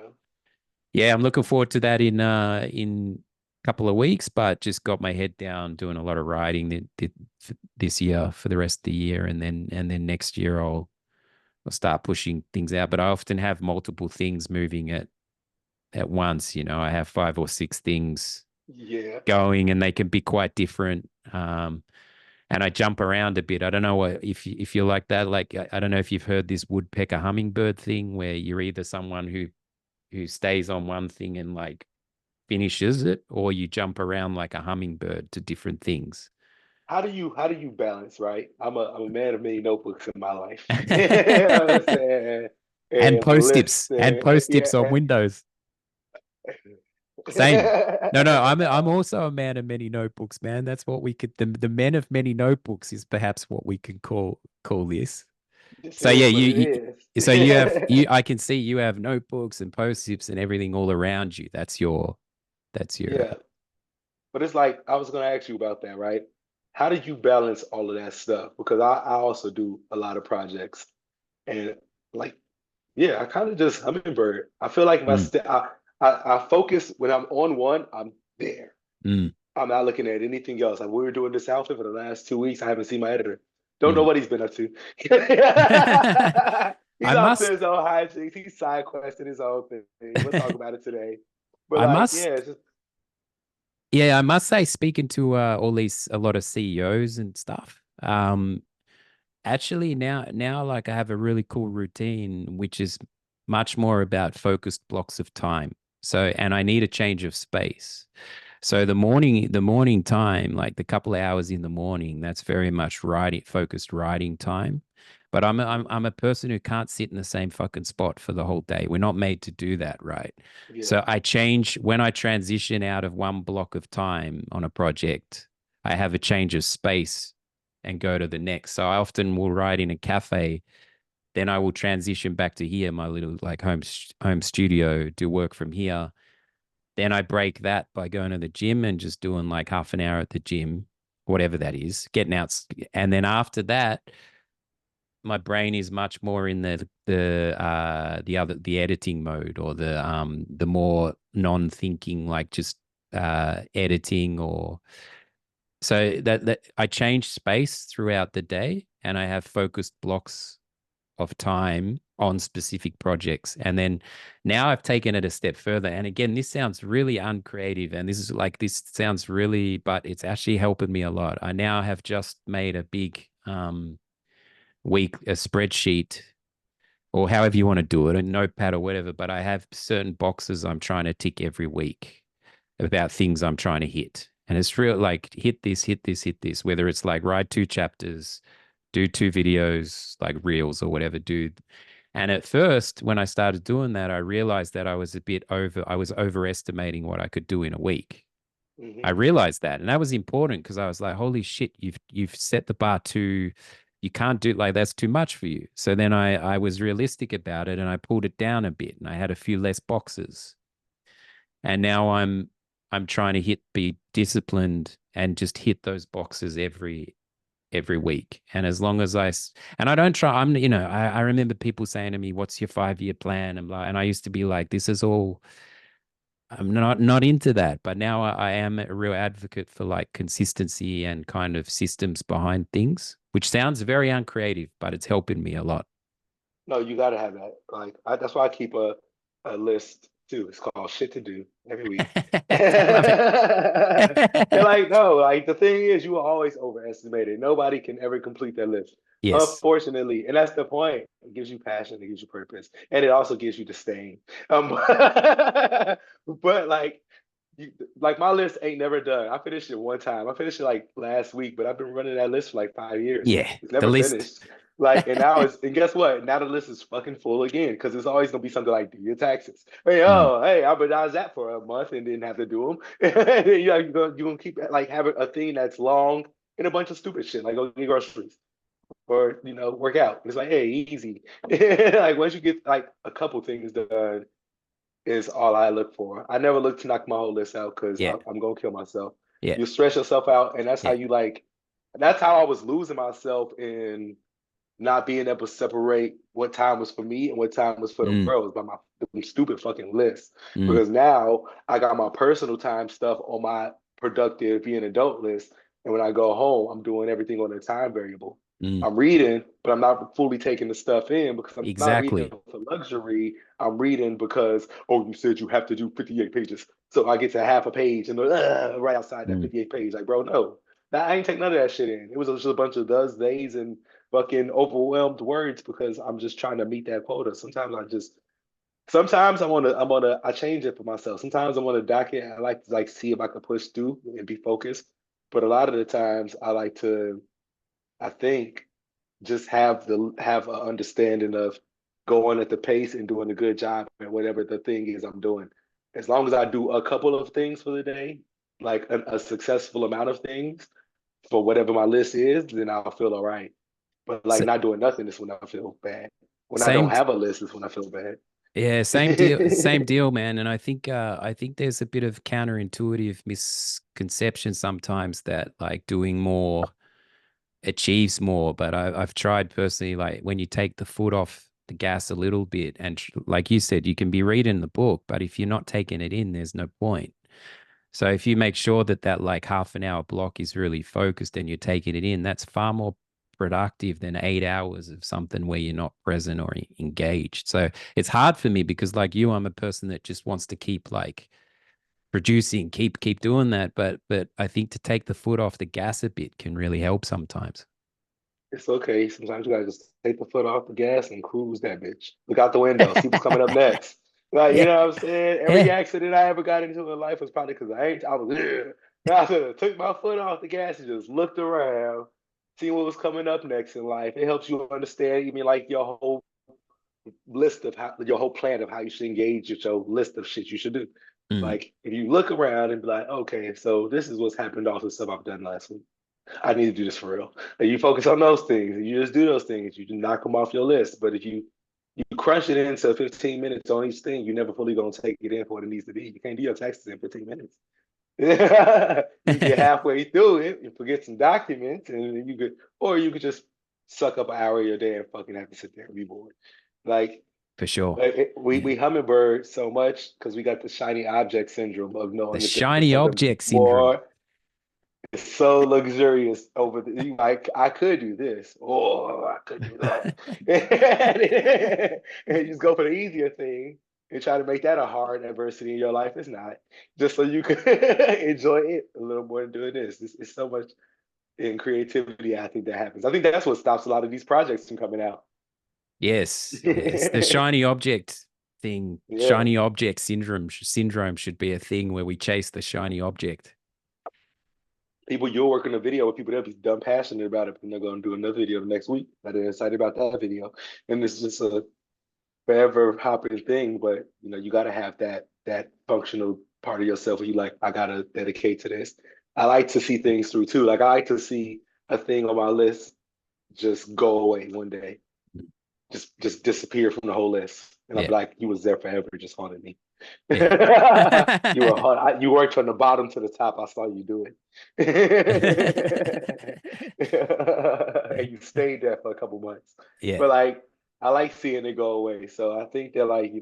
yeah, I'm looking forward to that in a couple of weeks, but just got my head down doing a lot of writing this year for the rest of the year, and then next year I'll start pushing things out. But I often have multiple things moving at once. I have 5 or 6 things
Yeah.
going, and they can be quite different. And I jump around a bit. I don't know if you're like that. Like I don't know if you've heard this woodpecker hummingbird thing, where you're either someone who stays on one thing and like finishes it, or you jump around like a hummingbird to different things.
How do you balance, right? I'm a man of many notebooks in my life. You know what I'm saying?
And
And
post-its
lists
and
and
post-its on Windows. Same. No, no, I'm also a man of many notebooks, man. That's what we could the men of many notebooks is perhaps what we can call this.
this
So yeah,
is what it
so you have
is.
I can see you have notebooks and post-its and everything all around you. That's your
Yeah, but it's like I was gonna ask you about that, right? How do you balance all of that stuff? Because I also do a lot of projects, and like, yeah, I kind of just hummingbird. I feel like
mm,
I focus when I'm on one, I'm there.
mm,
I'm not looking at anything else. Like we were doing this outfit for the last 2 weeks. I haven't seen my editor. Don't know
mm.
what he's been up to. He's
I
off to
must
his own hijinks. He's side questing his own thing. We'll talk about it today. But
I
like, yeah,
must
it's just
yeah, I must say speaking to a lot of CEOs and stuff. Actually now like I have a really cool routine which is much more about focused blocks of time. So and I need a change of space. So the morning time, like the couple of hours in the morning, that's very much writing focused writing time. But I'm a person who can't sit in the same fucking spot for the whole day. We're not made to do that, right?
yeah.
So I change when I transition out of one block of time on a project, I have a change of space and go to the next. So I often will write in a cafe, then I will transition back to here, my little like home studio, do work from here. Then I break that by going to the gym and just doing like half an hour at the gym, whatever that is, getting out. And then after that, my brain is much more in the editing mode, or the more non-thinking, like just editing. Or so that I change space throughout the day, and I have focused blocks of time on specific projects. And then now I've taken it a step further. And again, this sounds really uncreative, and this sounds really, but it's actually helping me a lot. I now have just made a big a spreadsheet, or however you want to do it, a notepad or whatever, but I have certain boxes I'm trying to tick every week about things I'm trying to hit. And it's real like hit this, hit this, hit this, whether it's like write 2 chapters, do 2 videos, like reels or whatever, dude. And at first, when I started doing that, I realized that I was overestimating what I could do in a week. I
Hmm.
realized that. And that was important because I was like, holy shit, you've set the bar too. You can't do like that's too much for you. So then I was realistic about it and I pulled it down a bit and I had a few less boxes. And now I'm trying to be disciplined and just hit those boxes every week. And as long as and I don't try, I remember people saying to me, what's your 5-year plan? And I used to be like, this is all, I'm not into that. But now I am a real advocate for like consistency and kind of systems behind things, which sounds very uncreative, but it's helping me a lot.
No, you gotta have that. Like that's why I keep a list too. It's called shit to do every week.
I love it.
And like, no, like the thing is you will always overestimate it. Nobody can ever complete that list.
Yes.
Unfortunately. And that's the point. It gives you passion, it gives you purpose, and it also gives you disdain. But like my list ain't never done. I finished it one time. I finished it like last week, but I've been running that list for like 5 years.
Yeah.
It's
The
never
list
finished. Like, and guess what? Now the list is fucking full again because it's always gonna be something like do your taxes. Hey,
Mm,
I've been done that for a month and didn't have to do them. You're gonna keep like having a thing that's long and a bunch of stupid shit, like go get groceries or work out. It's like, hey, easy. Like once you get like a couple things done, is all I look for. I never look to knock my whole list out because
yeah,
I'm gonna kill myself.
yeah,
You stress yourself out, and that's how
yeah.
you like. That's how I was losing myself in not being able to separate what time was for me and what time was for the
Mm,
world by my stupid fucking list.
mm,
Because now I got my personal time stuff on my productive being adult list, and when I go home, I'm doing everything on a time variable.
mm.
I'm reading, but I'm not fully taking the stuff in because I'm not reading
Exactly.
for luxury. I'm reading because, oh, you said you have to do 58 pages. So I get to half a page and right outside that
Mm.
58 page. Like, bro, no. I ain't take none of that shit in. It was just a bunch of does, days, and fucking overwhelmed words because I'm just trying to meet that quota. Sometimes I change it for myself. Sometimes I want to dock it. I like to like see if I can push through and be focused. But a lot of the times I like to, I think, just have an understanding of going at the pace and doing a good job at whatever the thing is I'm doing. As long as I do a couple of things for the day, like a successful amount of things for whatever my list is, then I'll feel all right. But like
So,
not doing nothing is when I feel bad. When I don't
same,
have a list is when I feel bad.
yeah, same deal, man. And I think there's a bit of counterintuitive misconception sometimes that like doing more achieves more. But I've tried personally, like when you take the foot off the gas a little bit, and like you said, you can be reading the book, but if you're not taking it in, there's no point. So if you make sure that that like half an hour block is really focused and you're taking it in, that's far more productive than 8 hours of something where you're not present or engaged. So it's hard for me because like you, I'm a person that just wants to keep like producing, keep doing that. But I think to take the foot off the gas a bit can really help sometimes.
It's okay. Sometimes you gotta just take the foot off the gas and cruise that bitch. Look out the window, see what's coming up next. Like, you
Yeah.
know what I'm saying? Every
Yeah.
accident I ever got into in life was probably because I was I should have took my foot off the gas and just looked around, seeing what was coming up next in life. It helps you understand even like your whole list of how your whole plan of how you should engage with your list of shit you should do.
Mm,
Like if you look around and be like, okay, so this is what's happened off the stuff I've done last week. I need to do this for real. And you focus on those things and you just do those things. You just knock them off your list. But if you crunch it into 15 minutes on each thing, you're never fully gonna take it in for what it needs to be. You can't do your taxes in 15 minutes. You get
mm.
halfway through it and forget some documents, and then you could just suck up an hour of your day and fucking have to sit there and be bored. Like
For sure.
we
Yeah.
hummingbird so much because we got the shiny object syndrome of
The
knowing that there's
shiny
something
object syndrome.
more. It's so luxurious over the like I could do this or I could do that. And you just go for the easier thing and try to make that a hard adversity in your life. It's not. Just so you can enjoy it a little more than doing this. It's so much in creativity, I think that happens. I think that's what stops a lot of these projects from coming out.
Yes, yes. The shiny object thing,
Yeah.
shiny object syndrome should be a thing where we chase the shiny object.
People you'll work on a video with people that'll be dumb passionate about it, and they're gonna do another video the next week that they're excited about that video. And it's just a forever hopping thing, but you gotta have that functional part of yourself where you like, I gotta dedicate to this. I like to see things through too. Like I like to see a thing on my list just go away one day, just disappear from the whole list. And I'm
Yeah,
like, you was there forever, just haunted me.
yeah.
You worked from the bottom to the top. I saw you do it. And you stayed there for a couple months.
Yeah,
But like I like seeing it go away. So I think that like,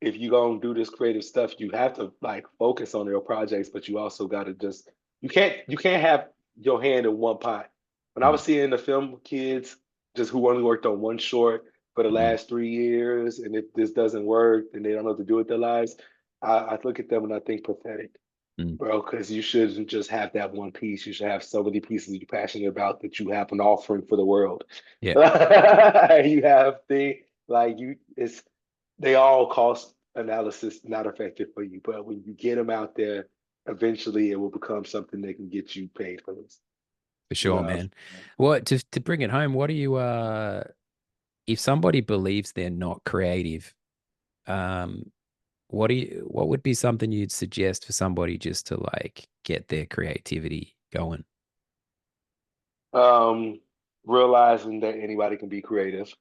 if you gonna do this creative stuff, you have to like focus on your projects, but you also gotta just you can't have your hand in one pot. When I
mm,
was seeing the film kids just who only worked on one short for the
mm,
last 3 years, and if this doesn't work, then they don't know what to do with their lives. I look at them and I think pathetic,
mm.
bro, because you shouldn't just have that one piece. You should have so many pieces you're passionate about that you have an offering for the world.
Yeah,
You have things like it's they all cost analysis not effective for you, but when you get them out there, eventually it will become something that can get you paid for this.
For
you
sure,
know.
man. What to bring it home, what do you if somebody believes they're not creative, um, what would be something you'd suggest for somebody just to like get their creativity going?
Um, Realizing that anybody can be creative.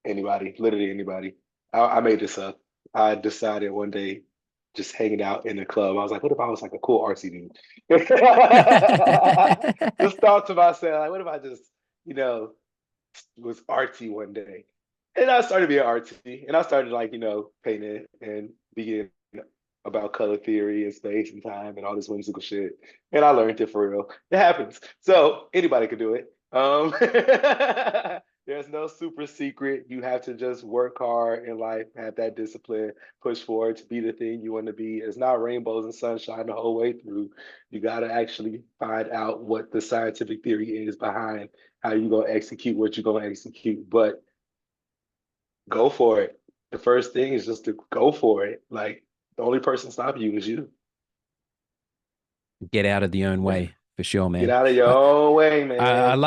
Anybody, literally anybody. I made this up. I decided one day, just hanging out in the club, I was like, what if I was like a cool artsy dude? Just thought to myself, like, what if I just, you know, was artsy one day? And I started being artsy, and I started like, painting and being about color theory and space and time and all this whimsical shit. And I learned it for real. It happens. So anybody could do it. There's no super secret. You have to just work hard in life, have that discipline, push forward to be the thing you want to be. It's not rainbows and sunshine the whole way through. You got to actually find out what the scientific theory is behind how you're going to execute what you're going to execute. But go for it. The first thing is just to go for it. Like, the only person stopping you is you.
Get out of the own
Yeah.
way, for sure,
Get
man.
out of your
I,
own way,
I
man.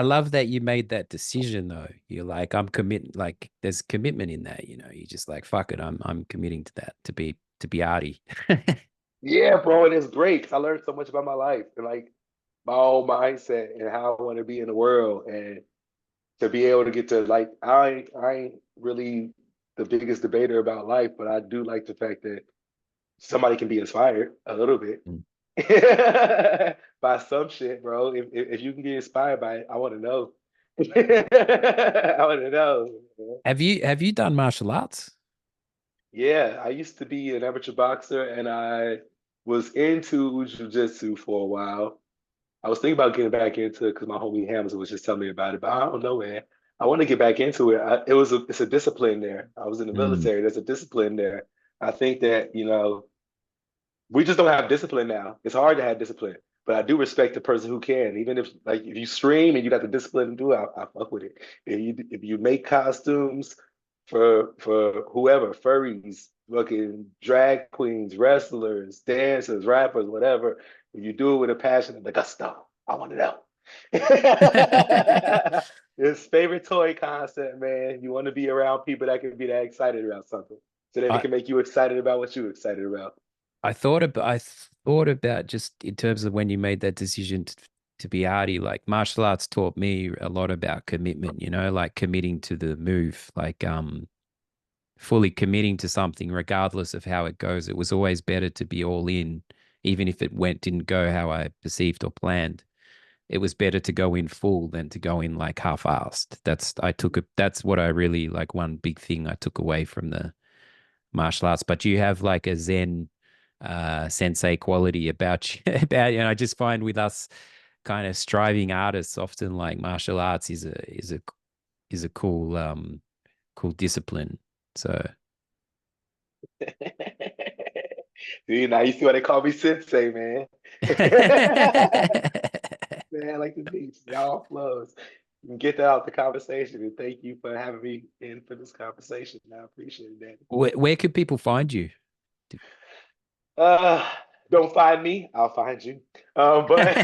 love that you made that decision though. You're like, I'm commit like there's commitment in that, You're just like, fuck it, I'm committing to that, to be arty.
Yeah, bro, and it's great 'cause I learned so much about my life and like my whole mindset and how I want to be in the world and to be able to get to like I ain't really the biggest debater about life, but I do like the fact that somebody can be inspired a little bit
Mm.
by some shit, bro. If you can get inspired by it, I want to know. I want to know.
Have you done martial arts?
Yeah, I used to be an amateur boxer and I was into jujitsu for a while. I was thinking about getting back into it because my homie Hamza was just telling me about it, but I don't know, man. I want to get back into it. It's a discipline there. I was in the
Mm.
military. There's a discipline there. I think that, we just don't have discipline now. It's hard to have discipline, but I do respect the person who can. Even if like if you stream and you got the discipline to do it, I fuck with it. If you make costumes for whoever, furries, fucking drag queens, wrestlers, dancers, rappers, whatever, if you do it with a passion and the gusto, I want to know. His favorite toy concept, man. You want to be around people that can be that excited about something, so they
I
can make you excited about what you're excited about.
I thought about just in terms of when you made that decision to be arty, like martial arts taught me a lot about commitment, like committing to the move, like fully committing to something regardless of how it goes. It was always better to be all in, even if it didn't go how I perceived or planned. It was better to go in full than to go in like half-assed. That's what I really like, one big thing I took away from the martial arts. But you have like a Zen sensei quality about you about I just find with us kind of striving artists, often like martial arts is a cool discipline. So
Now you see why they call me Sensei, man. Man, I like the beats. Y'all flows. You can get that out the conversation. And thank you for having me in for this conversation. I appreciate that.
where could people find you?
Uh, don't find me. I'll find you. But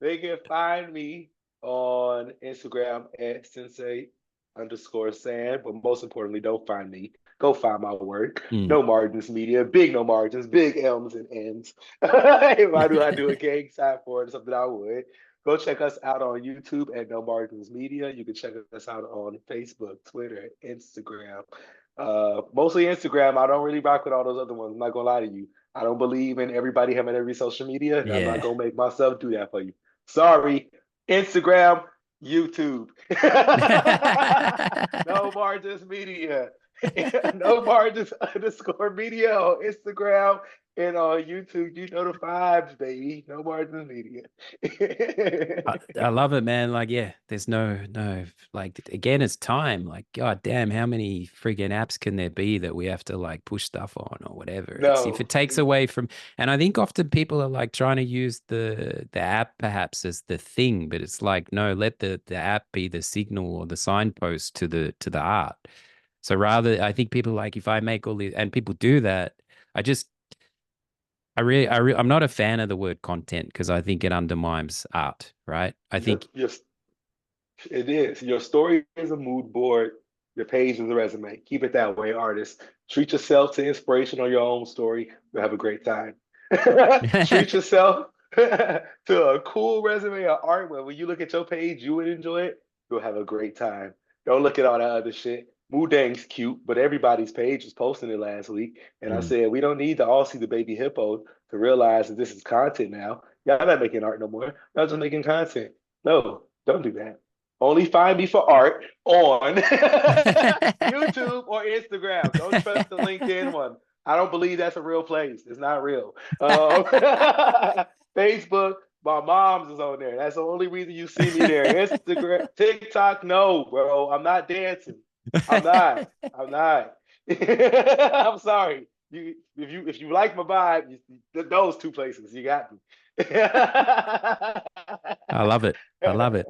they can find me on Instagram at Sensei_Sand. But most importantly, don't find me. Go find my work.
Mm.
No margins media, big no margins, big M's and N's. If I do a gang side for it or something, I would. Go check us out on YouTube at No Margins Media. You can check us out on Facebook, Twitter, Instagram. Mostly Instagram. I don't really rock with all those other ones. I'm not gonna lie to you. I don't believe in everybody having every social media, and I'm not
Yeah.
gonna make myself do that for you. Sorry. Instagram, YouTube. No margins media. No margins underscore media on Instagram and on YouTube. You know the vibes, baby. No margins media.
I love it, man. Like, yeah, there's no, like, again, it's time. Like, god damn, how many friggin' apps can there be that we have to like push stuff on or whatever? It's if
No.
it takes away from, and I think often people are like trying to use the app perhaps as the thing, but it's like, no, let the app be the signal or the signpost to the art. So rather, I think people like if I make all the and people do that, I just I'm not a fan of the word content because I think it undermines art, right? I
Your,
think
your, it is. Your story is a mood board. Your page is a resume. Keep it that way, artists. Treat yourself to inspiration on your own story. You'll have a great time. Treat yourself to a cool resume or art where when you look at your page, you would enjoy it. You'll have a great time. Don't look at all that other shit. Dang's cute, but everybody's page was posting it last week. And I
Mm.
said, we don't need to all see the baby hippo to realize that this is content now. Y'all not making art no more. Y'all just making content. No, don't do that. Only find me for art on YouTube or Instagram. Don't trust the LinkedIn one. I don't believe that's a real place. It's not real. Facebook, my mom's is on there. That's the only reason you see me there. Instagram, TikTok, no, bro. I'm not dancing. I'm not. I'm not. I'm sorry. If you like my vibe, those two places, you got me.
I love it. I love it.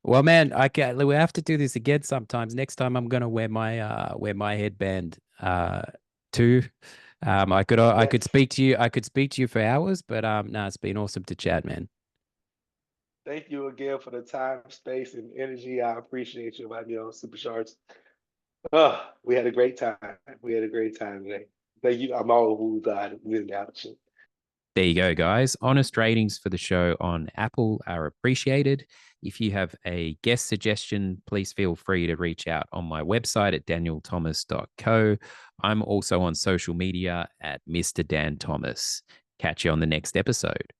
Well, man, we have to do this again sometimes. Next time I'm gonna wear my headband too. I
Yes.
could speak to you. I could speak to you for hours, but no, it's been awesome to chat, man.
Thank you again for the time, space, and energy. I appreciate you about your Superchargers. Oh, we had a great time. We had a great time today. Thank you. I'm all who's with the option.
There you go, guys. Honest ratings for the show on Apple are appreciated. If you have a guest suggestion, please feel free to reach out on my website at danielthomas.co. I'm also on social media at Mr. Dan Thomas. Catch you on the next episode.